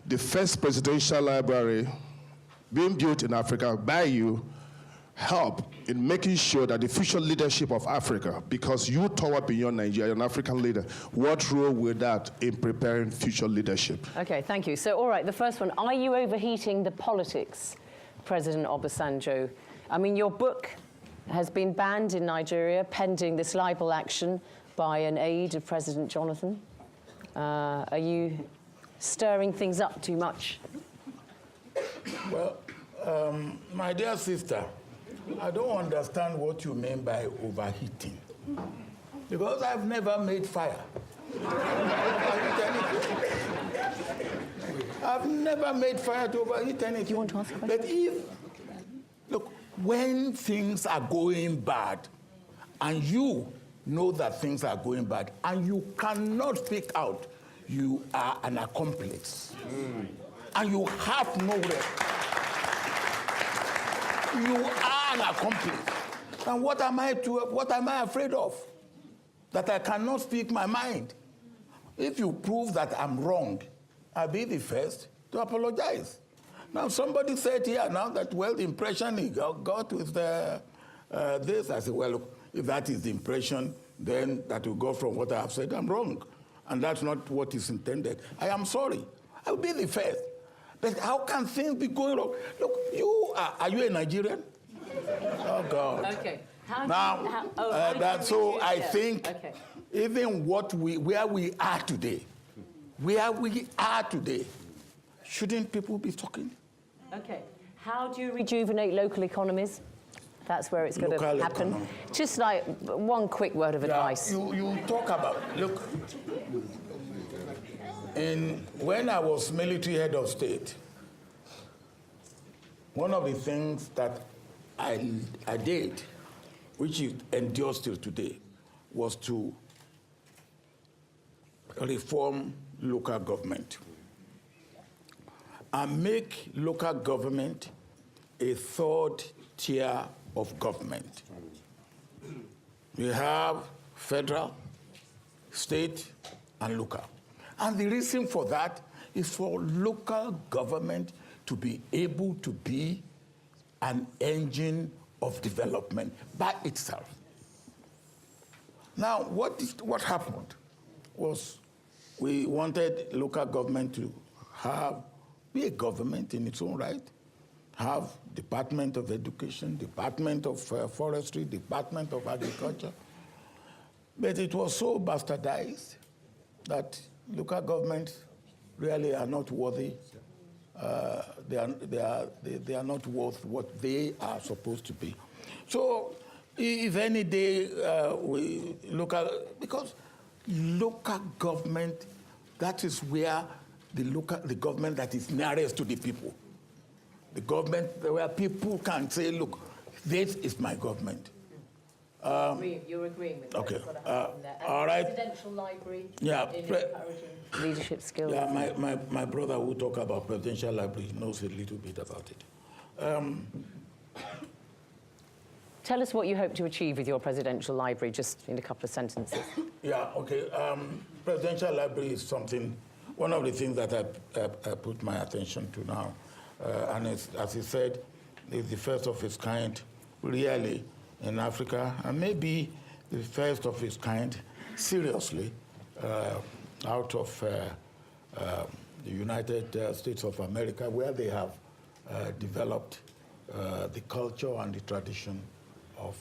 [SPEAKER 12] the first presidential library being built in Africa by you help in making sure that the future leadership of Africa, because you tower beyond Nigeria, an African leader, what role will that in preparing future leadership?
[SPEAKER 1] Okay, thank you. So, all right, the first one, are you overheating the politics, President Obasanjo? I mean, your book has been banned in Nigeria pending this libel action by an aide of President Jonathan. Are you stirring things up too much?
[SPEAKER 2] Well, my dear sister, I don't understand what you mean by overheating. Because I've never made fire. I've never made fire to overheat anything.
[SPEAKER 1] Do you want to ask a question?
[SPEAKER 2] But if, look, when things are going bad, and you know that things are going bad, and you cannot speak out, you are an accomplice. And you have no right. You are an accomplice. And what am I afraid of? That I cannot speak my mind. If you prove that I'm wrong, I'll be the first to apologize. Now, somebody said here now that, well, the impression he got with this. I said, well, look, if that is the impression, then that will go from what I have said, I'm wrong. And that's not what is intended. I am sorry. I will be the first. But how can things be going wrong? Look, are you a Nigerian? Oh, God.
[SPEAKER 1] Okay.
[SPEAKER 2] I think even where we are today, shouldn't people be talking?
[SPEAKER 1] Okay. How do you rejuvenate local economies? That's where it's going to happen.
[SPEAKER 2] Economy.
[SPEAKER 1] Just like one quick word of advice.
[SPEAKER 2] You talk about, look, when I was military head of state, one of the things that I did, which endures till today, was to reform local government and make local government a third tier of government. We have federal, state, and local. And the reason for that is for local government to be able to be an engine of development by itself. Now, what happened was we wanted local government to be a government in its own right, have Department of Education, Department of Forestry, Department of Agriculture. But it was so bastardized that local governments really are not worthy. They are not worth what they are supposed to be. So if any day because local government, that is where the government that is nearest to the people. The government where people can say, look, this is my government.
[SPEAKER 1] You're agreeing with
[SPEAKER 2] okay.
[SPEAKER 1] that.
[SPEAKER 2] All right.
[SPEAKER 1] Presidential library.
[SPEAKER 2] Yeah.
[SPEAKER 1] Encouraging leadership skills.
[SPEAKER 2] Yeah, my brother who talk about presidential library knows a little bit about it.
[SPEAKER 1] Tell us what you hope to achieve with your presidential library, just in a couple of sentences.
[SPEAKER 2] Yeah, okay. Presidential library is one of the things that I put my attention to now. And as he said, it's the first of its kind, really, in Africa, and maybe the first of its kind, seriously, out of the United States of America, where they have developed the culture and the tradition of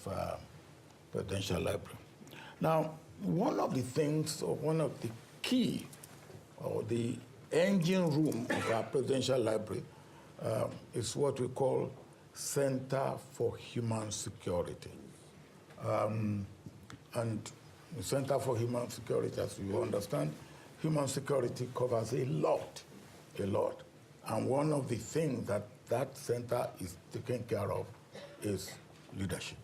[SPEAKER 2] presidential library. Now, one of the things, or one of the key, or the engine room of our presidential library is what we call Center for Human Security. And the Center for Human Security, as you understand, human security covers a lot. And one of the things that that center is taking care of is leadership.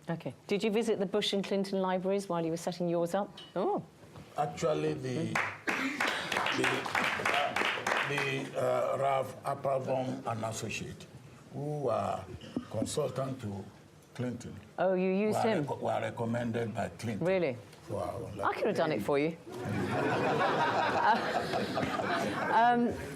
[SPEAKER 1] Okay. Did you visit the Bush and Clinton libraries while you were setting yours up? Oh.
[SPEAKER 2] Actually, the Ralph Applebaum and Associate, who are consultant to Clinton.
[SPEAKER 1] Oh, you used him?
[SPEAKER 2] Were recommended by Clinton.
[SPEAKER 1] Really? I could have done it for you.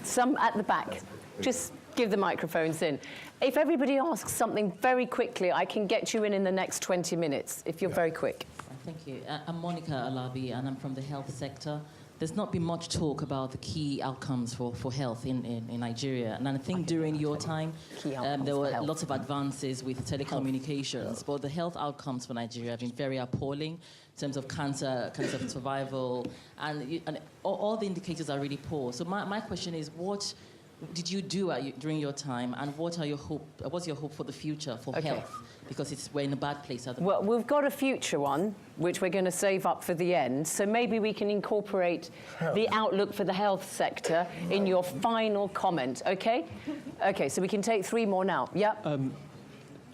[SPEAKER 1] Some at the back. Just give the microphones in. If everybody asks something very quickly, I can get you in the next 20 minutes, if you're very quick.
[SPEAKER 13] Thank you. I'm Monica Alabi, and I'm from the health sector. There's not been much talk about the key outcomes for health in Nigeria. And I think during your time, there were lots of advances with telecommunications, but the health outcomes for Nigeria have been very appalling in terms of cancer survival, and all the indicators are really poor. So my question is, what did you do during your time, and what's your hope for the future for health? Because we're in a bad place at the moment.
[SPEAKER 1] Well, we've got a future one, which we're going to save up for the end. So maybe we can incorporate the outlook for the health sector in your final comment, okay? Okay, so we can take 3 more now. Yep.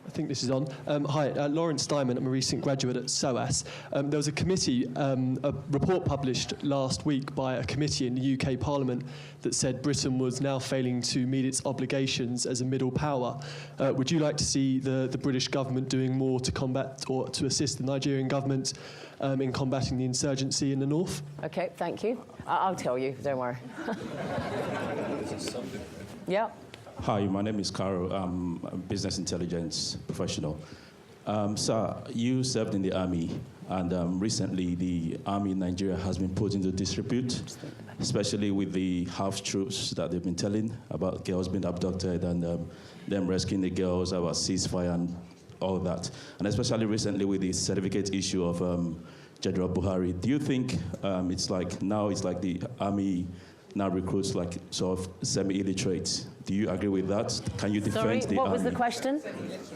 [SPEAKER 14] I think this is on. Hi, Lawrence Diamond. I'm a recent graduate at SOAS. There was a committee, a report published last week by a committee in the UK Parliament that said Britain was now failing to meet its obligations as a middle power. Would you like to see the British government doing more to combat or to assist the Nigerian government in combating the insurgency in the north?
[SPEAKER 1] Okay, thank you. I'll tell you, don't worry. Yeah.
[SPEAKER 15] Hi, my name is Carol. I'm a business intelligence professional. Sir, you served in the army, and recently the army in Nigeria has been put into disrepute, especially with the half-truths that they've been telling about girls being abducted and them rescuing the girls, about ceasefire and all of that. And especially recently with the certificate issue of General Buhari. Do you think it's like the army now recruits like sort of semi-illiterate? Do you agree with that? Can you defend the army?
[SPEAKER 1] Sorry, what was the question?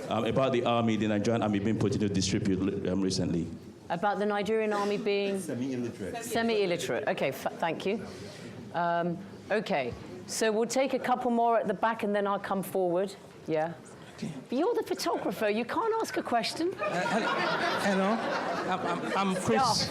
[SPEAKER 15] About the army, the Nigerian army being put into disrepute recently.
[SPEAKER 1] About the Nigerian army being?
[SPEAKER 15] Semi-illiterate.
[SPEAKER 1] Semi-illiterate. Okay, thank you. Okay, so we'll take a couple more at the back and then I'll come forward. Yeah. But you're the photographer. You can't ask a question.
[SPEAKER 16] Hello. I'm Chris.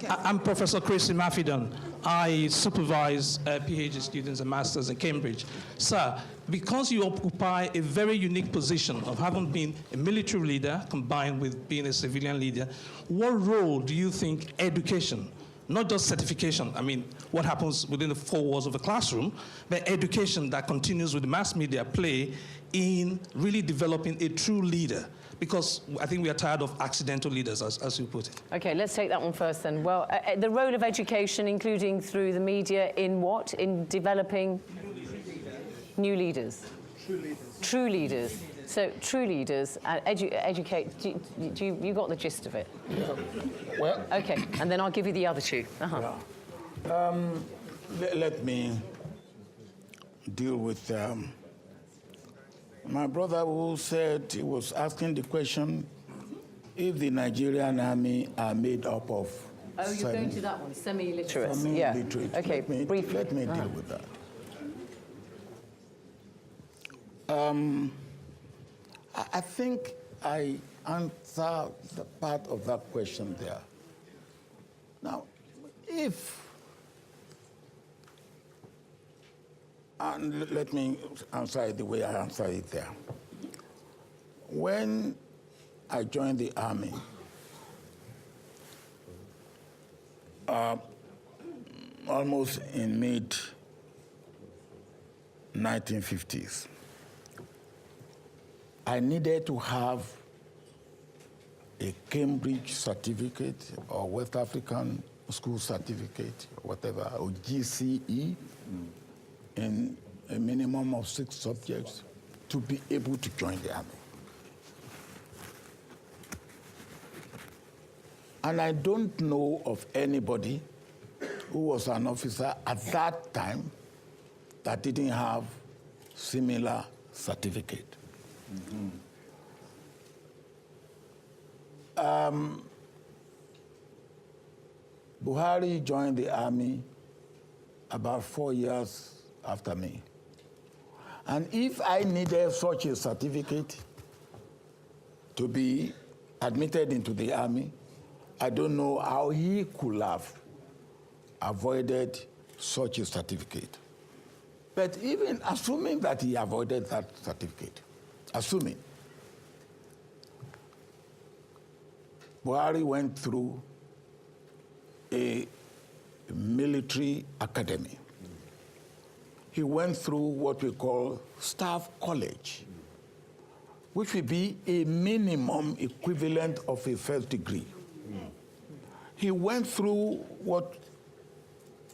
[SPEAKER 16] I'm Professor Chris Imafidon. I supervise PhD students and masters at Cambridge. Sir, because you occupy a very unique position of having been a military leader combined with being a civilian leader, what role do you think education, not just certification, I mean, what happens within the 4 walls of the classroom, but education that continues with the mass media play in really developing a true leader? Because I think we are tired of accidental leaders, as you put it.
[SPEAKER 1] Okay, let's take that one first then. Well, the role of education, including through the media, in what? In developing new leaders?
[SPEAKER 16] True leaders.
[SPEAKER 1] True leaders. So, true leaders, educate, you got the gist of it?
[SPEAKER 2] Yeah. Well...
[SPEAKER 1] Okay, and then I'll give you the other 2.
[SPEAKER 2] Yeah. Let me deal with... my brother who said he was asking the question if the Nigerian army are made up of...
[SPEAKER 1] Oh, you're going to that one, semi-illiterate.
[SPEAKER 2] Semi-illiterate.
[SPEAKER 1] Yeah. Okay, briefly.
[SPEAKER 2] Let me deal with that. I think I answered the part of that question there. Now, and let me answer it the way I answered it there. When I joined the army, almost in mid-1950s, I needed to have a Cambridge certificate or West African school certificate, whatever, or GCE, in a minimum of 6 subjects to be able to join the army. And I don't know of anybody who was an officer at that time that didn't have similar certificate. Buhari joined the army about 4 years after me. And if I needed such a certificate to be admitted into the army, I don't know how he could have avoided such a certificate. But even assuming that he avoided that certificate, assuming, Buhari went through a military academy. He went through what we call staff college, which will be a minimum equivalent of a first degree. He went through what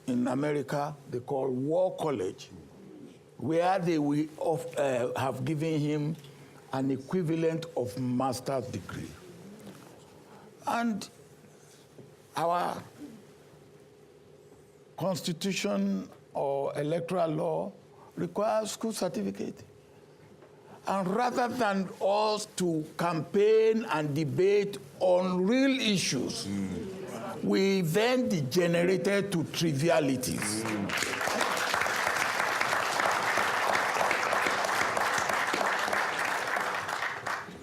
[SPEAKER 2] in America they call war college, where they will have given him an equivalent of master's degree. And our constitution or electoral law requires school certificate. And rather than us to campaign and debate on real issues, we then degenerated to trivialities.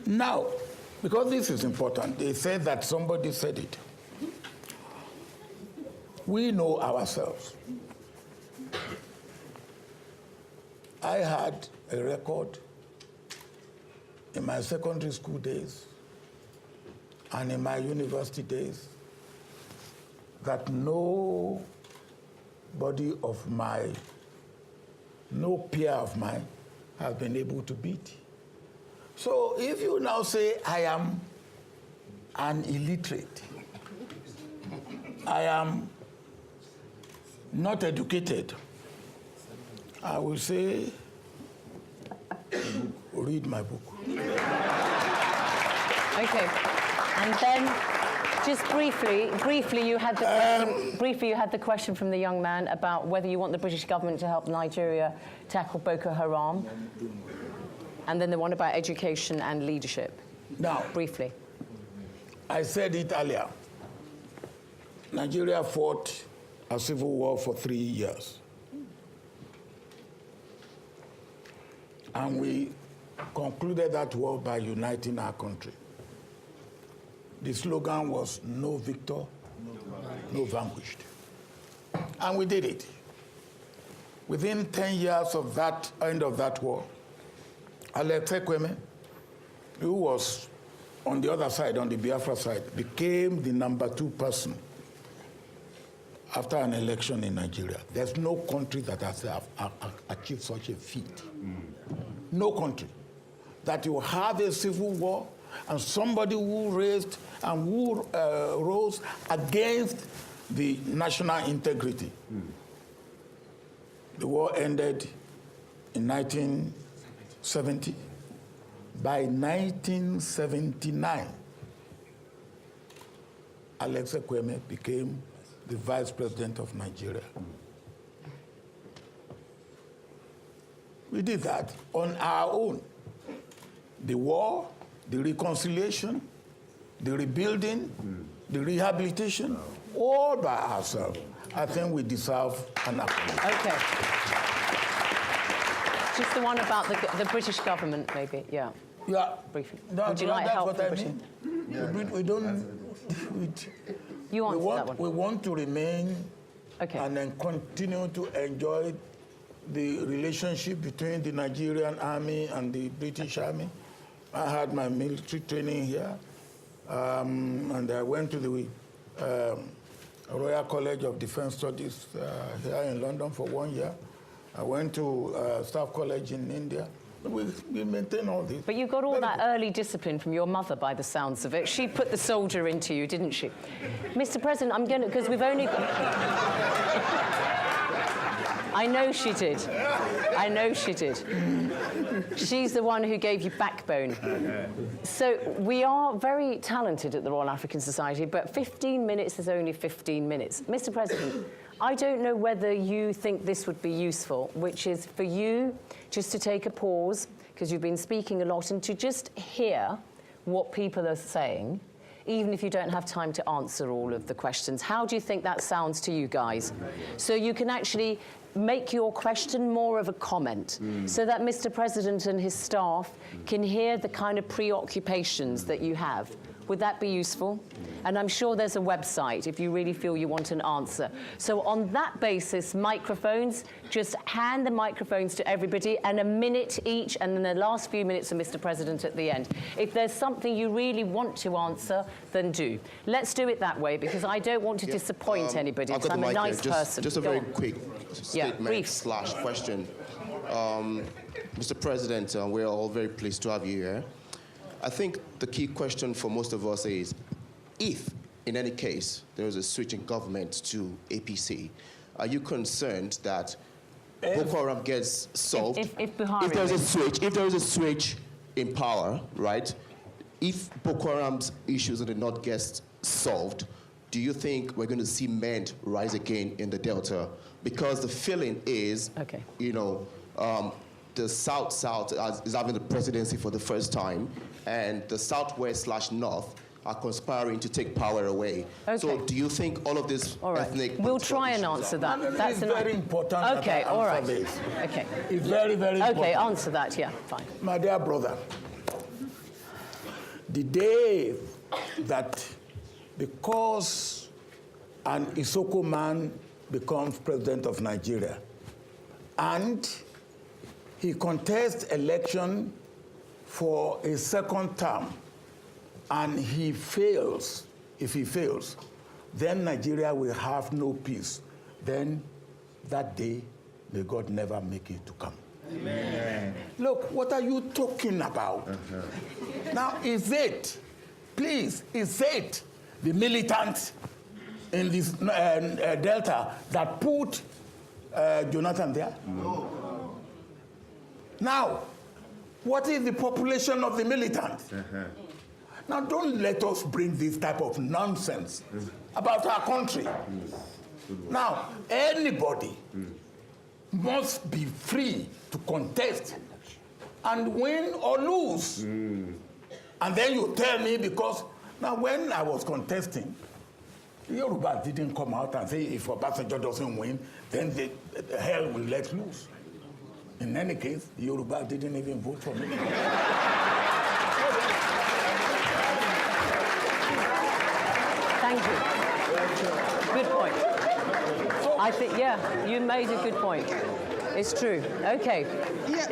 [SPEAKER 2] Now, because this is important, they said that somebody said it. We know ourselves. I had a record in my secondary school days and in my university days that no peer of mine has been able to beat. So if you now say I am an illiterate, I am not educated, I will say, read my book.
[SPEAKER 1] Okay, and then just briefly, you had the question from the young man about whether you want the British government to help Nigeria tackle Boko Haram, and then the one about education and leadership.
[SPEAKER 2] Now,
[SPEAKER 1] briefly,
[SPEAKER 2] I said it earlier. Nigeria fought a civil war for 3 years. And we concluded that war by uniting our country. The slogan was, no victor, no vanquished. And we did it. Within 10 years of that end of that war, Alex Ekweme, who was on the other side, on the Biafra side, became the #2 person after an election in Nigeria. There's no country that has achieved such a feat. No country. That you have a civil war and somebody who raised and who rose against the national integrity. The war ended in 1970. By 1979, Alex Ekweme became the vice president of Nigeria. We did that on our own. The war, the reconciliation, the rebuilding, the rehabilitation, all by ourselves. I think we deserve an applause.
[SPEAKER 1] Okay. Just the one about the British government, maybe, yeah.
[SPEAKER 2] Yeah.
[SPEAKER 1] Briefly.
[SPEAKER 2] Would
[SPEAKER 1] you like
[SPEAKER 2] that's
[SPEAKER 1] help
[SPEAKER 2] what
[SPEAKER 1] from
[SPEAKER 2] I
[SPEAKER 1] Britain?
[SPEAKER 2] mean. Yeah. We don't.
[SPEAKER 1] You answer that one.
[SPEAKER 2] We want to remain and then continue to enjoy the relationship between the Nigerian army and the British army. I had my military training here, and I went to the Royal College of Defense Studies here in London for 1 year. I went to Staff College in India. We maintain all this.
[SPEAKER 1] But you got all that early discipline from your mother, by the sounds of it. She put the soldier into you, didn't she? Mr. President, I'm going to, because we've only got... I know she did. I know she did. She's the one who gave you backbone. So we are very talented at the Royal African Society, but 15 minutes is only 15 minutes. Mr. President, I don't know whether you think this would be useful, which is for you just to take a pause, because you've been speaking a lot, and to just hear what people are saying, even if you don't have time to answer all of the questions. How do you think that sounds to you guys? So you can actually make your question more of a comment, so that Mr. President and his staff can hear the kind of preoccupations that you have. Would that be useful? And I'm sure there's a website if you really feel you want an answer. So on that basis, microphones, just hand the microphones to everybody, and a minute each, and then the last few minutes of Mr. President at the end. If there's something you really want to answer, then do. Let's do it that way, because I don't want to disappoint anybody, because I'm a nice person.
[SPEAKER 17] Just a very quick statement slash question. Mr. President, we're all very pleased to have you here. I think the key question for most of us is, if, in any case, there is a switch in government to APC, are you concerned that Boko Haram gets solved? If there is a switch in power, right? If Boko Haram's issues in the North get solved, do you think we're going to see men rise again in the Delta? Because the feeling is, you know, the South is having the presidency for the first time, and the Southwest/North are conspiring to take power away. So do you think all of this ethnic...
[SPEAKER 1] We'll try and answer that.
[SPEAKER 2] That's very important.
[SPEAKER 1] Okay, all right.
[SPEAKER 2] This.
[SPEAKER 1] Okay.
[SPEAKER 2] It's very, very important.
[SPEAKER 1] Okay, answer that, yeah, fine.
[SPEAKER 2] My dear brother, the day that because an Isoko man becomes president of Nigeria and he contests election for a second term and he fails, if he fails, then Nigeria will have no peace. Then that day, may God never make it to come. Amen. Look, what are you talking about? Now, is it the militants in this Delta that put Jonathan there? No. Now, what is the population of the militants? Now, don't let us bring this type of nonsense about our country. Now, anybody must be free to contest and win or lose. And then you tell me, because now when I was contesting, the Yoruba didn't come out and say if Obasanjo doesn't win, then the hell will let loose. In any case, the Yoruba didn't even vote for me.
[SPEAKER 1] Thank you. Good point. I think, yeah, you made a good point. It's true. Okay.
[SPEAKER 11] Yeah,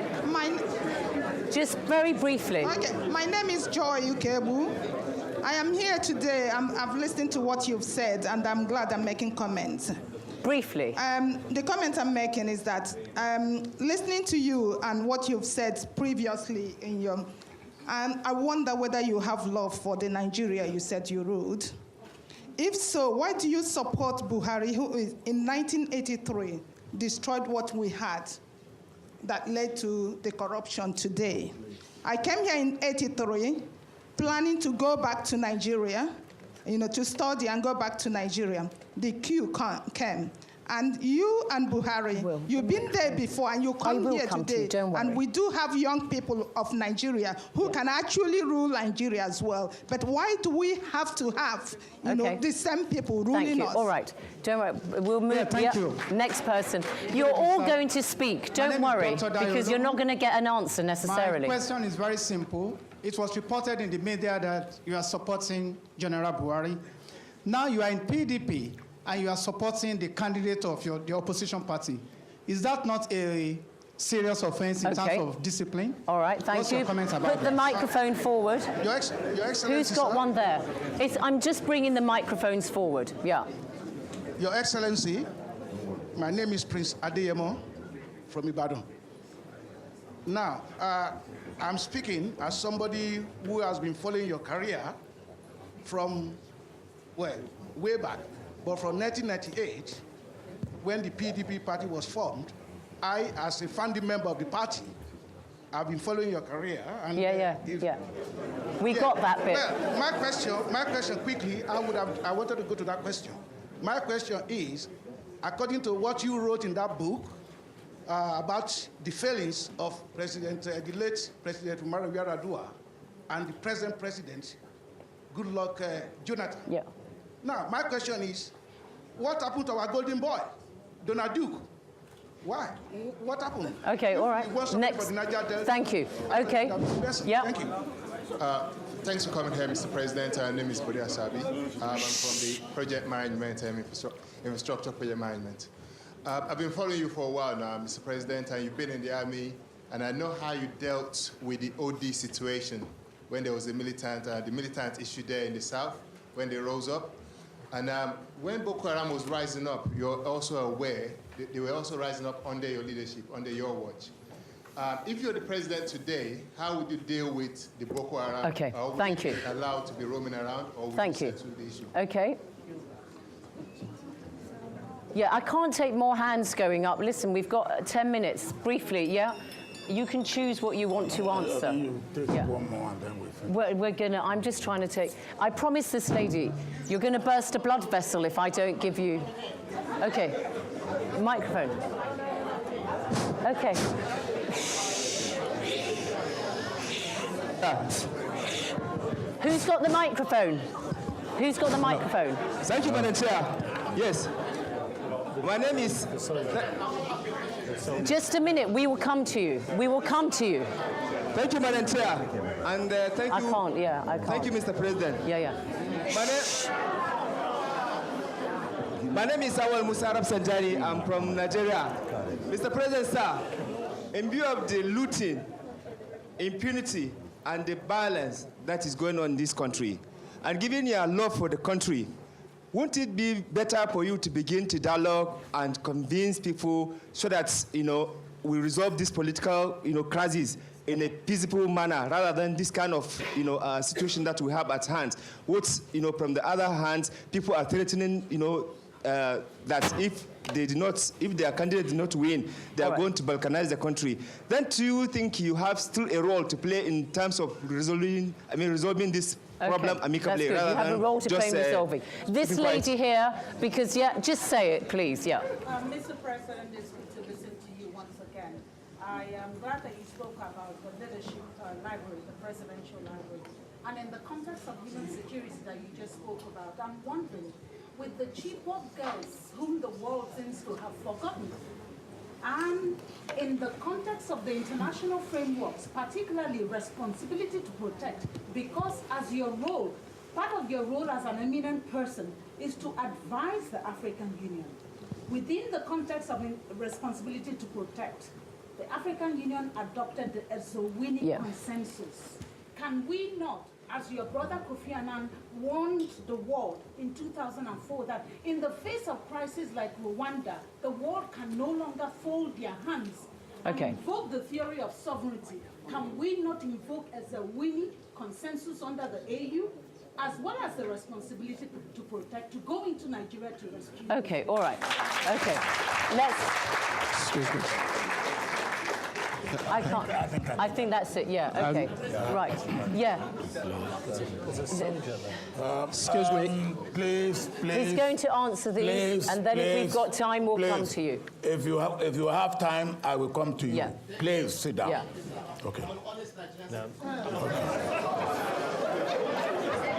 [SPEAKER 1] just very briefly.
[SPEAKER 11] Okay, my name is Joy Ukebu. I am here today. I've listened to what you've said, and I'm glad I'm making comments.
[SPEAKER 1] Briefly.
[SPEAKER 11] The comment I'm making is that listening to you and what you've said previously in your, I wonder whether you have love for the Nigeria you said you ruled. If so, why do you support Buhari, who in 1983 destroyed what we had that led to the corruption today? I came here in 83 planning to go back to Nigeria, to study and go back to Nigeria. The queue came. And you and Buhari, you've been there before, and you come here today. And we do have young people of Nigeria who can actually rule Nigeria as well. But why do we have to have, the same people ruling us?
[SPEAKER 1] All right. Don't worry. We'll move.
[SPEAKER 18] Thank you.
[SPEAKER 1] Next person. You're all going to speak. Don't worry, because you're not going to get an answer necessarily.
[SPEAKER 18] My question is very simple. It was reported in the media that you are supporting General Buhari. Now you are in PDP, and you are supporting the candidate of the opposition party. Is that not a serious offense in terms of discipline?
[SPEAKER 1] All right, thank
[SPEAKER 18] What's
[SPEAKER 1] you.
[SPEAKER 18] Your comments about
[SPEAKER 1] Put the microphone forward.
[SPEAKER 18] Your Excellency,
[SPEAKER 1] who's got one there? I'm just bringing the microphones forward. Yeah.
[SPEAKER 18] Your Excellency, my name is Prince Adeyemo from Ibadan. Now, I'm speaking as somebody who has been following your career from, well, way back. But from 1998, when the PDP party was formed, I, as a founding member of the party, I've been following your career. And
[SPEAKER 1] We got that bit.
[SPEAKER 18] Well, my question quickly, I wanted to go to that question. My question is, according to what you wrote in that book about the failings of the late President Umaru Yar'Adua and the present president, Goodluck Jonathan.
[SPEAKER 1] Yeah.
[SPEAKER 18] Now, my question is, what happened to our golden boy, Donald Duke? Why? What happened?
[SPEAKER 1] Okay, all right. Next. Thank you. Okay. Yeah.
[SPEAKER 18] Thank you.
[SPEAKER 19] Thanks for coming here, Mr. President. My name is Bodi Asabi. I'm from the Project Management and Infrastructure Project Management. I've been following you for a while now, Mr. President, and you've been in the Army, and I know how you dealt with the OD situation when there was the militant issue there in the South, when they rose up. And when Boko Haram was rising up, you're also aware that they were also rising up under your leadership, under your watch. If you're the president today, how would you deal with the Boko Haram?
[SPEAKER 1] Okay, thank you.
[SPEAKER 19] Allowed to be roaming around, or would
[SPEAKER 1] Thank
[SPEAKER 19] you
[SPEAKER 1] you.
[SPEAKER 19] settle the issue?
[SPEAKER 1] Okay. Yeah, I can't take more hands going up. Listen, we've got 10 minutes. Briefly, yeah? You can choose what you want to answer.
[SPEAKER 2] You take one more and then we finish.
[SPEAKER 1] We're gonna, I'm just trying to take, I promise this lady, you're gonna burst a blood vessel if I don't give you, okay. Microphone. Okay. Who's got the microphone? Who's got the microphone?
[SPEAKER 20] Thank you, Madam Chair. Yes. My name is...
[SPEAKER 1] Just a minute, we will come to you. We will come to you.
[SPEAKER 20] Thank you, Madam Chair. And thank you...
[SPEAKER 1] I can't, yeah, I can't.
[SPEAKER 20] Thank you, Mr. President.
[SPEAKER 1] Yeah.
[SPEAKER 20] My name is Awal Musarab Sanjari. I'm from Nigeria. Mr. President, sir, in view of the looting, impunity, and the violence that is going on in this country, and given your love for the country, wouldn't it be better for you to begin to dialogue and convince people so that, we resolve this political, crisis in a peaceful manner rather than this kind of, situation that we have at hand? What, from the other hand, people are threatening, that if their candidate did not win, they are going to balkanize the country. Then do you think you have still a role to play in terms of resolving this problem amicably?
[SPEAKER 1] That's good. You have a role to play in resolving. This lady here, because, just say it, please,
[SPEAKER 21] Mr. President, it's good to listen to you once again. I am glad that you spoke about the leadership library, the presidential library. And in the context of human security that you just spoke about, I'm wondering, with the Chibok girls whom the world seems to have forgotten, and in the context of the international frameworks, particularly responsibility to protect, because as your role, part of your role as an eminent person is to advise the African Union. Within the context of responsibility to protect, the African Union adopted the Ezowini consensus. Can we not, as your brother Kofi Annan warned the world in 2004, that in the face of crises like Rwanda, the world can no longer fold their hands and invoke the theory of sovereignty? Can we not invoke as a winning consensus under the AU, as well as the responsibility to protect, to go into Nigeria to rescue?
[SPEAKER 1] Okay, all right. Okay, let's...
[SPEAKER 6] Excuse me.
[SPEAKER 1] I can't. I think that's it. Yeah. Okay. Right. Yeah.
[SPEAKER 2] Excuse me. Please.
[SPEAKER 1] He's going to answer these, and then if we've got time, we'll come to you.
[SPEAKER 2] If you have time, I will come to you.
[SPEAKER 1] Yeah.
[SPEAKER 2] Please sit down.
[SPEAKER 1] Yeah.
[SPEAKER 2] Okay.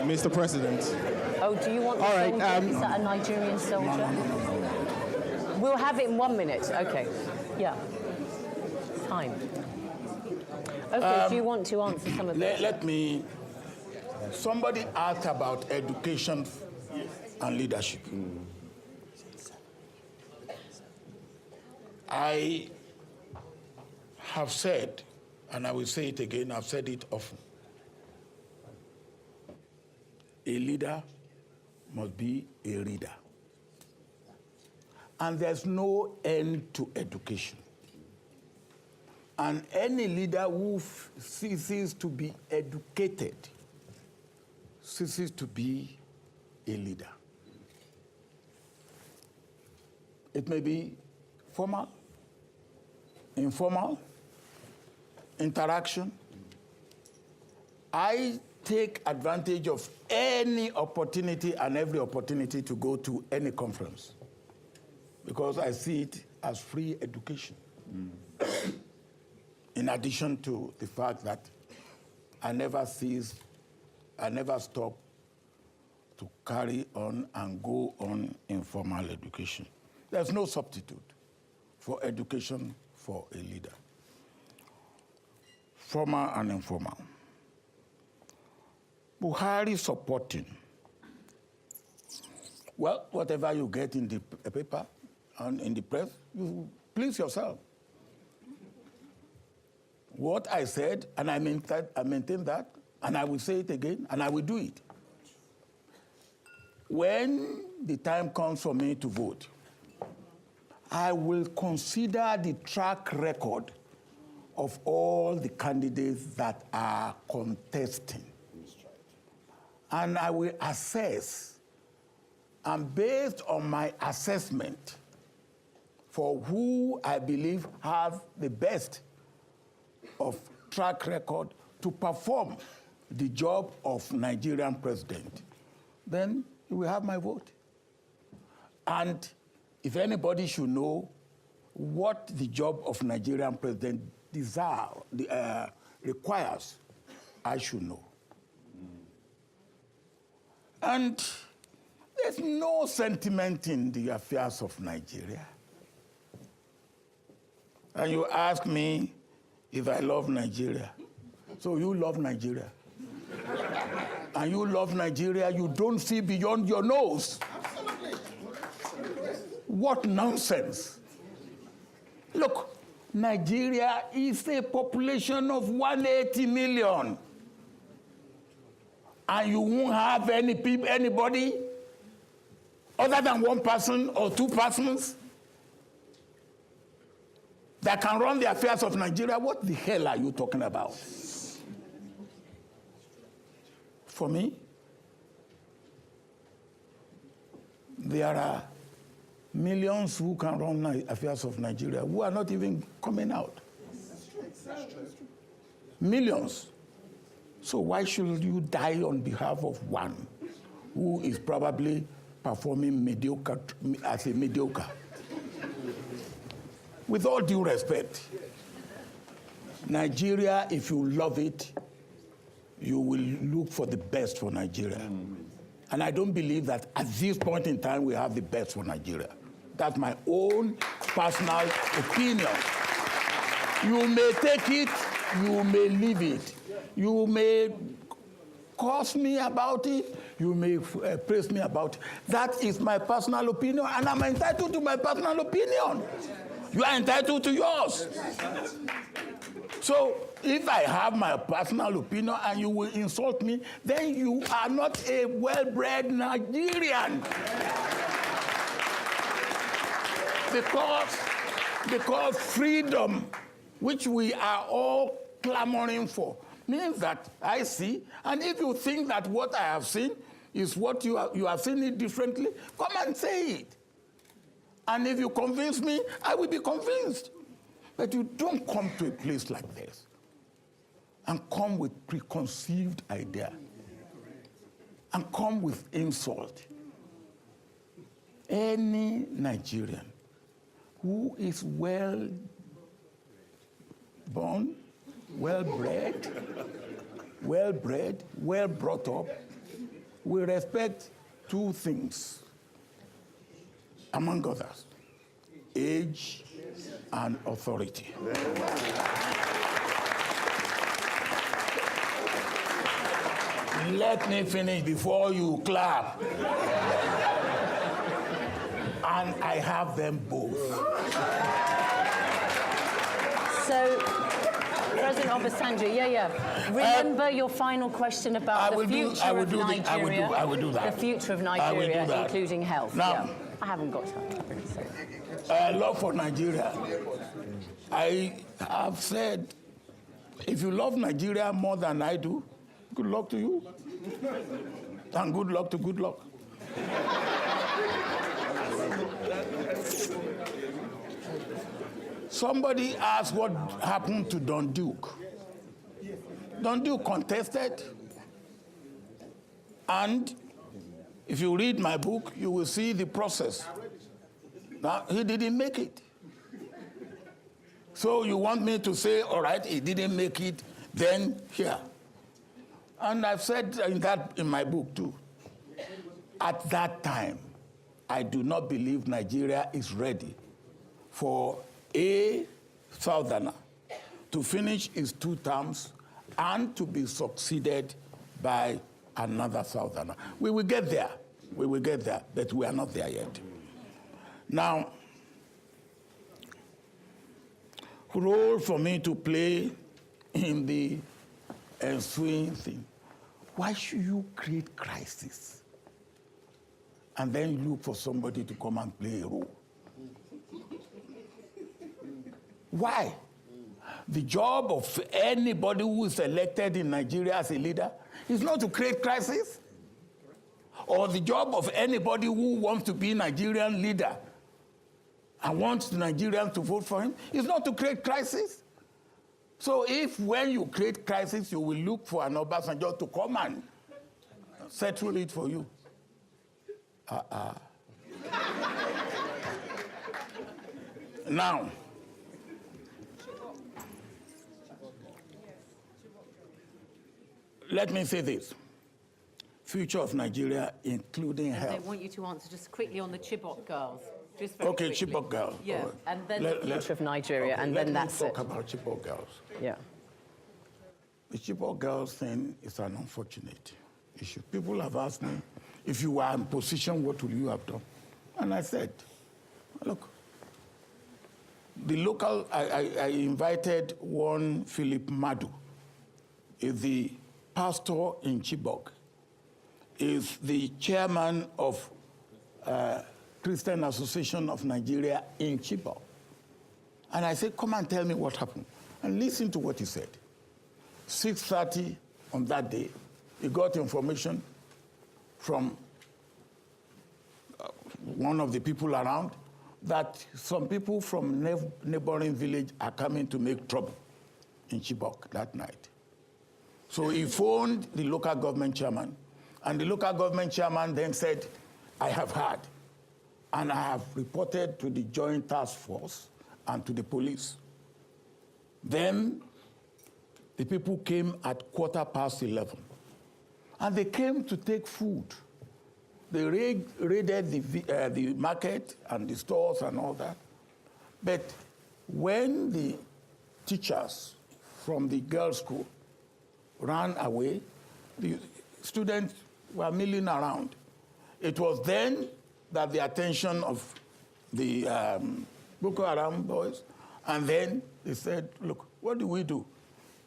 [SPEAKER 19] Mr. President.
[SPEAKER 1] Oh, do you want the soldier? Is that a Nigerian soldier? We'll have it in 1 minute. Okay. Yeah. Time. Okay, do you want to answer some of this?
[SPEAKER 2] Let me... Somebody asked about education and leadership. I have said, and I will say it again, I've said it often, a leader must be a reader. And there's no end to education. And any leader who ceases to be educated ceases to be a leader. It may be formal, informal, interaction. I take advantage of any opportunity and every opportunity to go to any conference. because I see it as free education. In addition to the fact that I never stop to carry on and go on informal education. There's no substitute for education for a leader, formal and informal. Buhari supporting. Well, whatever you get in the paper and in the press, you please yourself. What I said, and I maintain that, and I will say it again, and I will do it. When the time comes for me to vote, I will consider the track record of all the candidates that are contesting. And I will assess, and based on my assessment for who I believe have the best of track record to perform the job of Nigerian president, then you will have my vote. And if anybody should know what the job of Nigerian president requires, I should know. And there's no sentiment in the affairs of Nigeria. And you ask me if I love Nigeria. So you love Nigeria. And you love Nigeria, you don't see beyond your nose. What nonsense. Look, Nigeria is a population of 180 million. And you won't have anybody other than one person or two persons that can run the affairs of Nigeria. What the hell are you talking about? For me, there are millions who can run the affairs of Nigeria who are not even coming out. Millions. So why should you die on behalf of one who is probably performing mediocre as a mediocre? With all due respect, Nigeria, if you love it, you will look for the best for Nigeria. And I don't believe that at this point in time we have the best for Nigeria. That's my own personal opinion. You may take it, you may leave it. You may curse me about it, you may praise me about it. That is my personal opinion, and I'm entitled to my personal opinion. You are entitled to yours. So if I have my personal opinion and you will insult me, then you are not a well-bred Nigerian. Because freedom, which we are all clamoring for, means that I see, and if you think that what I have seen is what you have seen it differently, come and say it. And if you convince me, I will be convinced. But you don't come to a place like this and come with preconceived idea and come with insult. Any Nigerian who is well born, well bred, well brought up, will respect two things, among others: age and authority. Let me finish before you clap. And I have them both.
[SPEAKER 1] So, President Obasanjo, remember your final question about the future of Nigeria.
[SPEAKER 2] I will do that.
[SPEAKER 1] The future of Nigeria, including health.
[SPEAKER 2] Now,
[SPEAKER 1] I haven't got time.
[SPEAKER 2] Love for Nigeria. I have said, if you love Nigeria more than I do, good luck to you. And good luck to good luck. Somebody asked what happened to Don Duke. Don Duke contested, and if you read my book, you will see the process Now, he didn't make it. So you want me to say, all right, he didn't make it, then here. And I've said in my book too, at that time, I do not believe Nigeria is ready for a southerner to finish his 2 terms and to be succeeded by another southerner. We will get there, but we are not there yet. Now, role for me to play in the ensuing thing. Why should you create crisis and then look for somebody to come and play a role? Why? The job of anybody who is elected in Nigeria as a leader is not to create crisis. Or the job of anybody who wants to be a Nigerian leader and wants the Nigerians to vote for him is not to create crisis. So if when you create crisis, you will look for an Obasanjo to come and settle it for you. Now, let me say this. Future of Nigeria, including health.
[SPEAKER 1] I want you to answer just quickly on the Chibok girls. Just very
[SPEAKER 2] Okay,
[SPEAKER 1] quickly.
[SPEAKER 2] Chibok girls.
[SPEAKER 1] Yeah,
[SPEAKER 2] Right.
[SPEAKER 1] and then the future of Nigeria, and then that's it.
[SPEAKER 2] Let's talk about Chibok girls.
[SPEAKER 1] Yeah.
[SPEAKER 2] The Chibok girls thing is an unfortunate issue. People have asked me, if you were in position, what would you have done? And I said, look, the local, I invited one Philip Madu, is the pastor in Chibok, is the chairman of Christian Association of Nigeria in Chibok. And I said, come and tell me what happened. And listen to what he said. 6:30 on that day, he got information from one of the people around that some people from neighboring village are coming to make trouble in Chibok that night. So he phoned the local government chairman, and the local government chairman then said, I have heard, and I have reported to the Joint Task Force and to the police. Then the people came at 11:15, and they came to take food. They raided the market and the stores and all that. But when the teachers from the girls' school ran away, the students were milling around. It was then that the attention of the Boko Haram boys, and then they said, look, what do we do?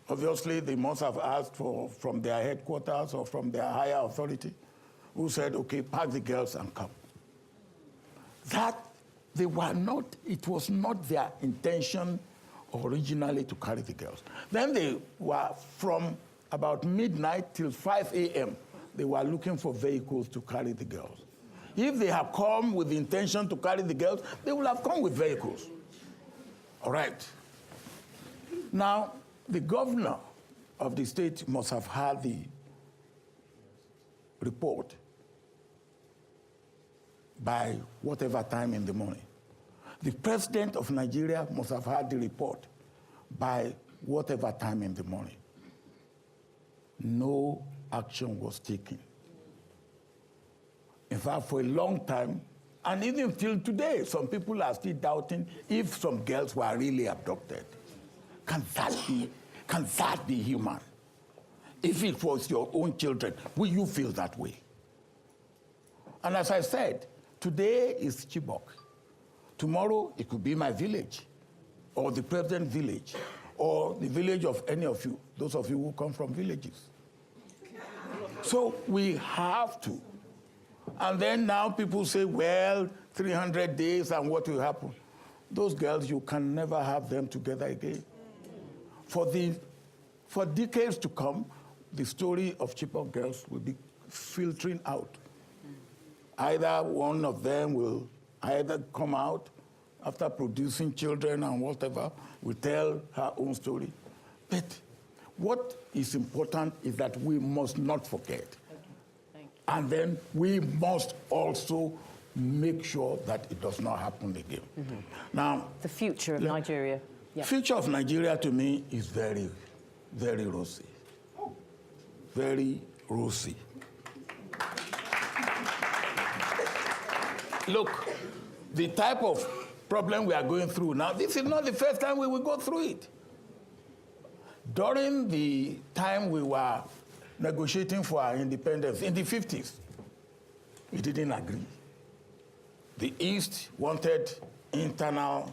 [SPEAKER 2] Obviously, they must have asked from their headquarters or from their higher authority, who said, okay, pack the girls and come. That they were not, it was not their intention originally to carry the girls. Then they were from about midnight till 5 a.m., they were looking for vehicles to carry the girls. If they had come with the intention to carry the girls, they would have come with vehicles. All right. Now, the governor of the state must have had the report by whatever time in the morning. The president of Nigeria must have had the report by whatever time in the morning. No action was taken. In fact, for a long time, and even till today, some people are still doubting if some girls were really abducted. Can that be human? If it was your own children, will you feel that way? And as I said, today is Chibok. Tomorrow, it could be my village, or the president's village, or the village of any of you, those of you who come from villages. So we have to. And then now people say, well, 300 days and what will happen? Those girls, you can never have them together again. For decades to come, the story of Chibok girls will be filtering out. Either one of them will either come out after producing children and whatever, will tell her own story. But what is important is that we must not forget. And then we must also make sure that it does not happen again. Now,
[SPEAKER 1] the future of Nigeria.
[SPEAKER 2] The future of Nigeria to me is very, very rosy. Very rosy. Look, the type of problem we are going through now, this is not the first time we will go through it. During the time we were negotiating for our independence in the 50s, we didn't agree. The East wanted internal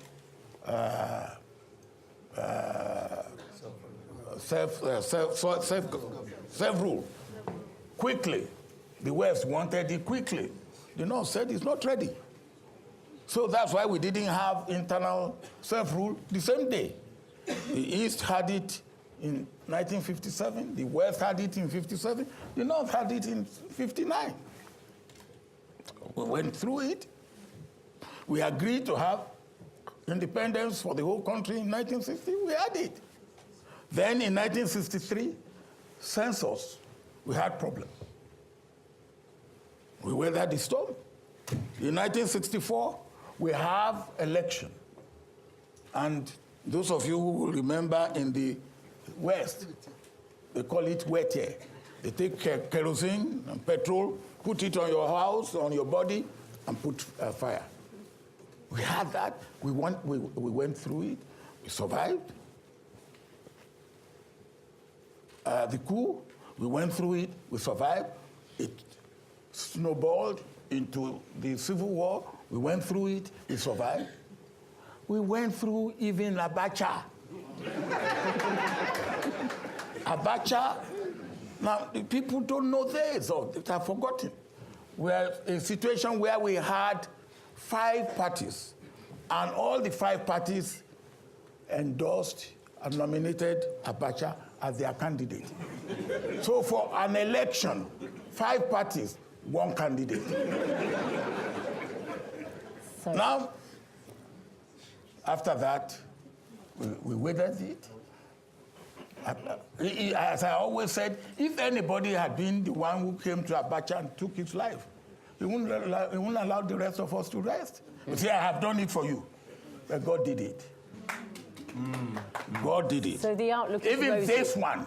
[SPEAKER 2] self-rule quickly. The West wanted it quickly. The North said it's not ready. So that's why we didn't have internal self-rule the same day. The East had it in 1957, the West had it in 57, the North had it in 59. We went through it. We agreed to have independence for the whole country in 1960, we had it. Then in 1963, census, we had problems. We weathered the storm. In 1964, we have election. And those of you who will remember in the West, they call it wet air. They take kerosene and petrol, put it on your house, on your body, and put fire. We had that. We went through it. We survived. The coup, we went through it. We survived. It snowballed into the Civil War. We went through it. We survived. We went through even Abacha. Abacha. Now, the people don't know this, or they have forgotten. We're in a situation where we had 5 parties, and all the 5 parties endorsed and nominated Abacha as their candidate. So for an election, 5 parties, 1 candidate. Now, after that, we weathered it. As I always said, if anybody had been the one who came to Abacha and took his life, he wouldn't allow the rest of us to rest. You see, I have done it for you. But God did it. God did it.
[SPEAKER 1] So the outlook is
[SPEAKER 2] even
[SPEAKER 1] rosy.
[SPEAKER 2] This one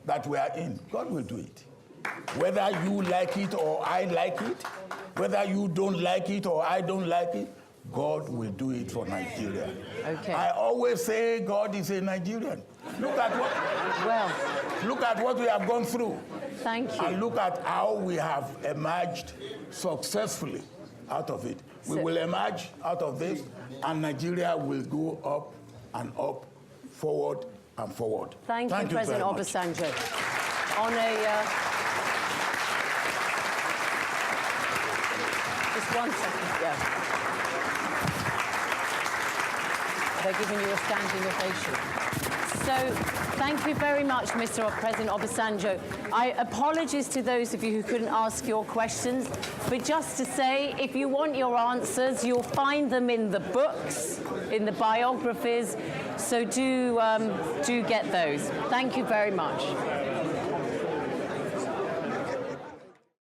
[SPEAKER 2] that we are in, God will do it. Whether you like it or I like it, whether you don't like it or I don't like it, God will do it for Nigeria.
[SPEAKER 1] Okay.
[SPEAKER 2] I always say God is a Nigerian. Look at what we have gone through.
[SPEAKER 1] Thank you.
[SPEAKER 2] And look at how we have emerged successfully out of it. We will emerge out of this, and Nigeria will go up and up, forward and forward.
[SPEAKER 1] Thank you, President Obasanjo. On a... just 1 second, yeah. They're giving you a standing ovation. So, thank you very much, Mr. President Obasanjo. Apologies to those of you who couldn't ask your questions, but just to say, if you want your answers, you'll find them in the books, in the biographies, so do get those. Thank you very much.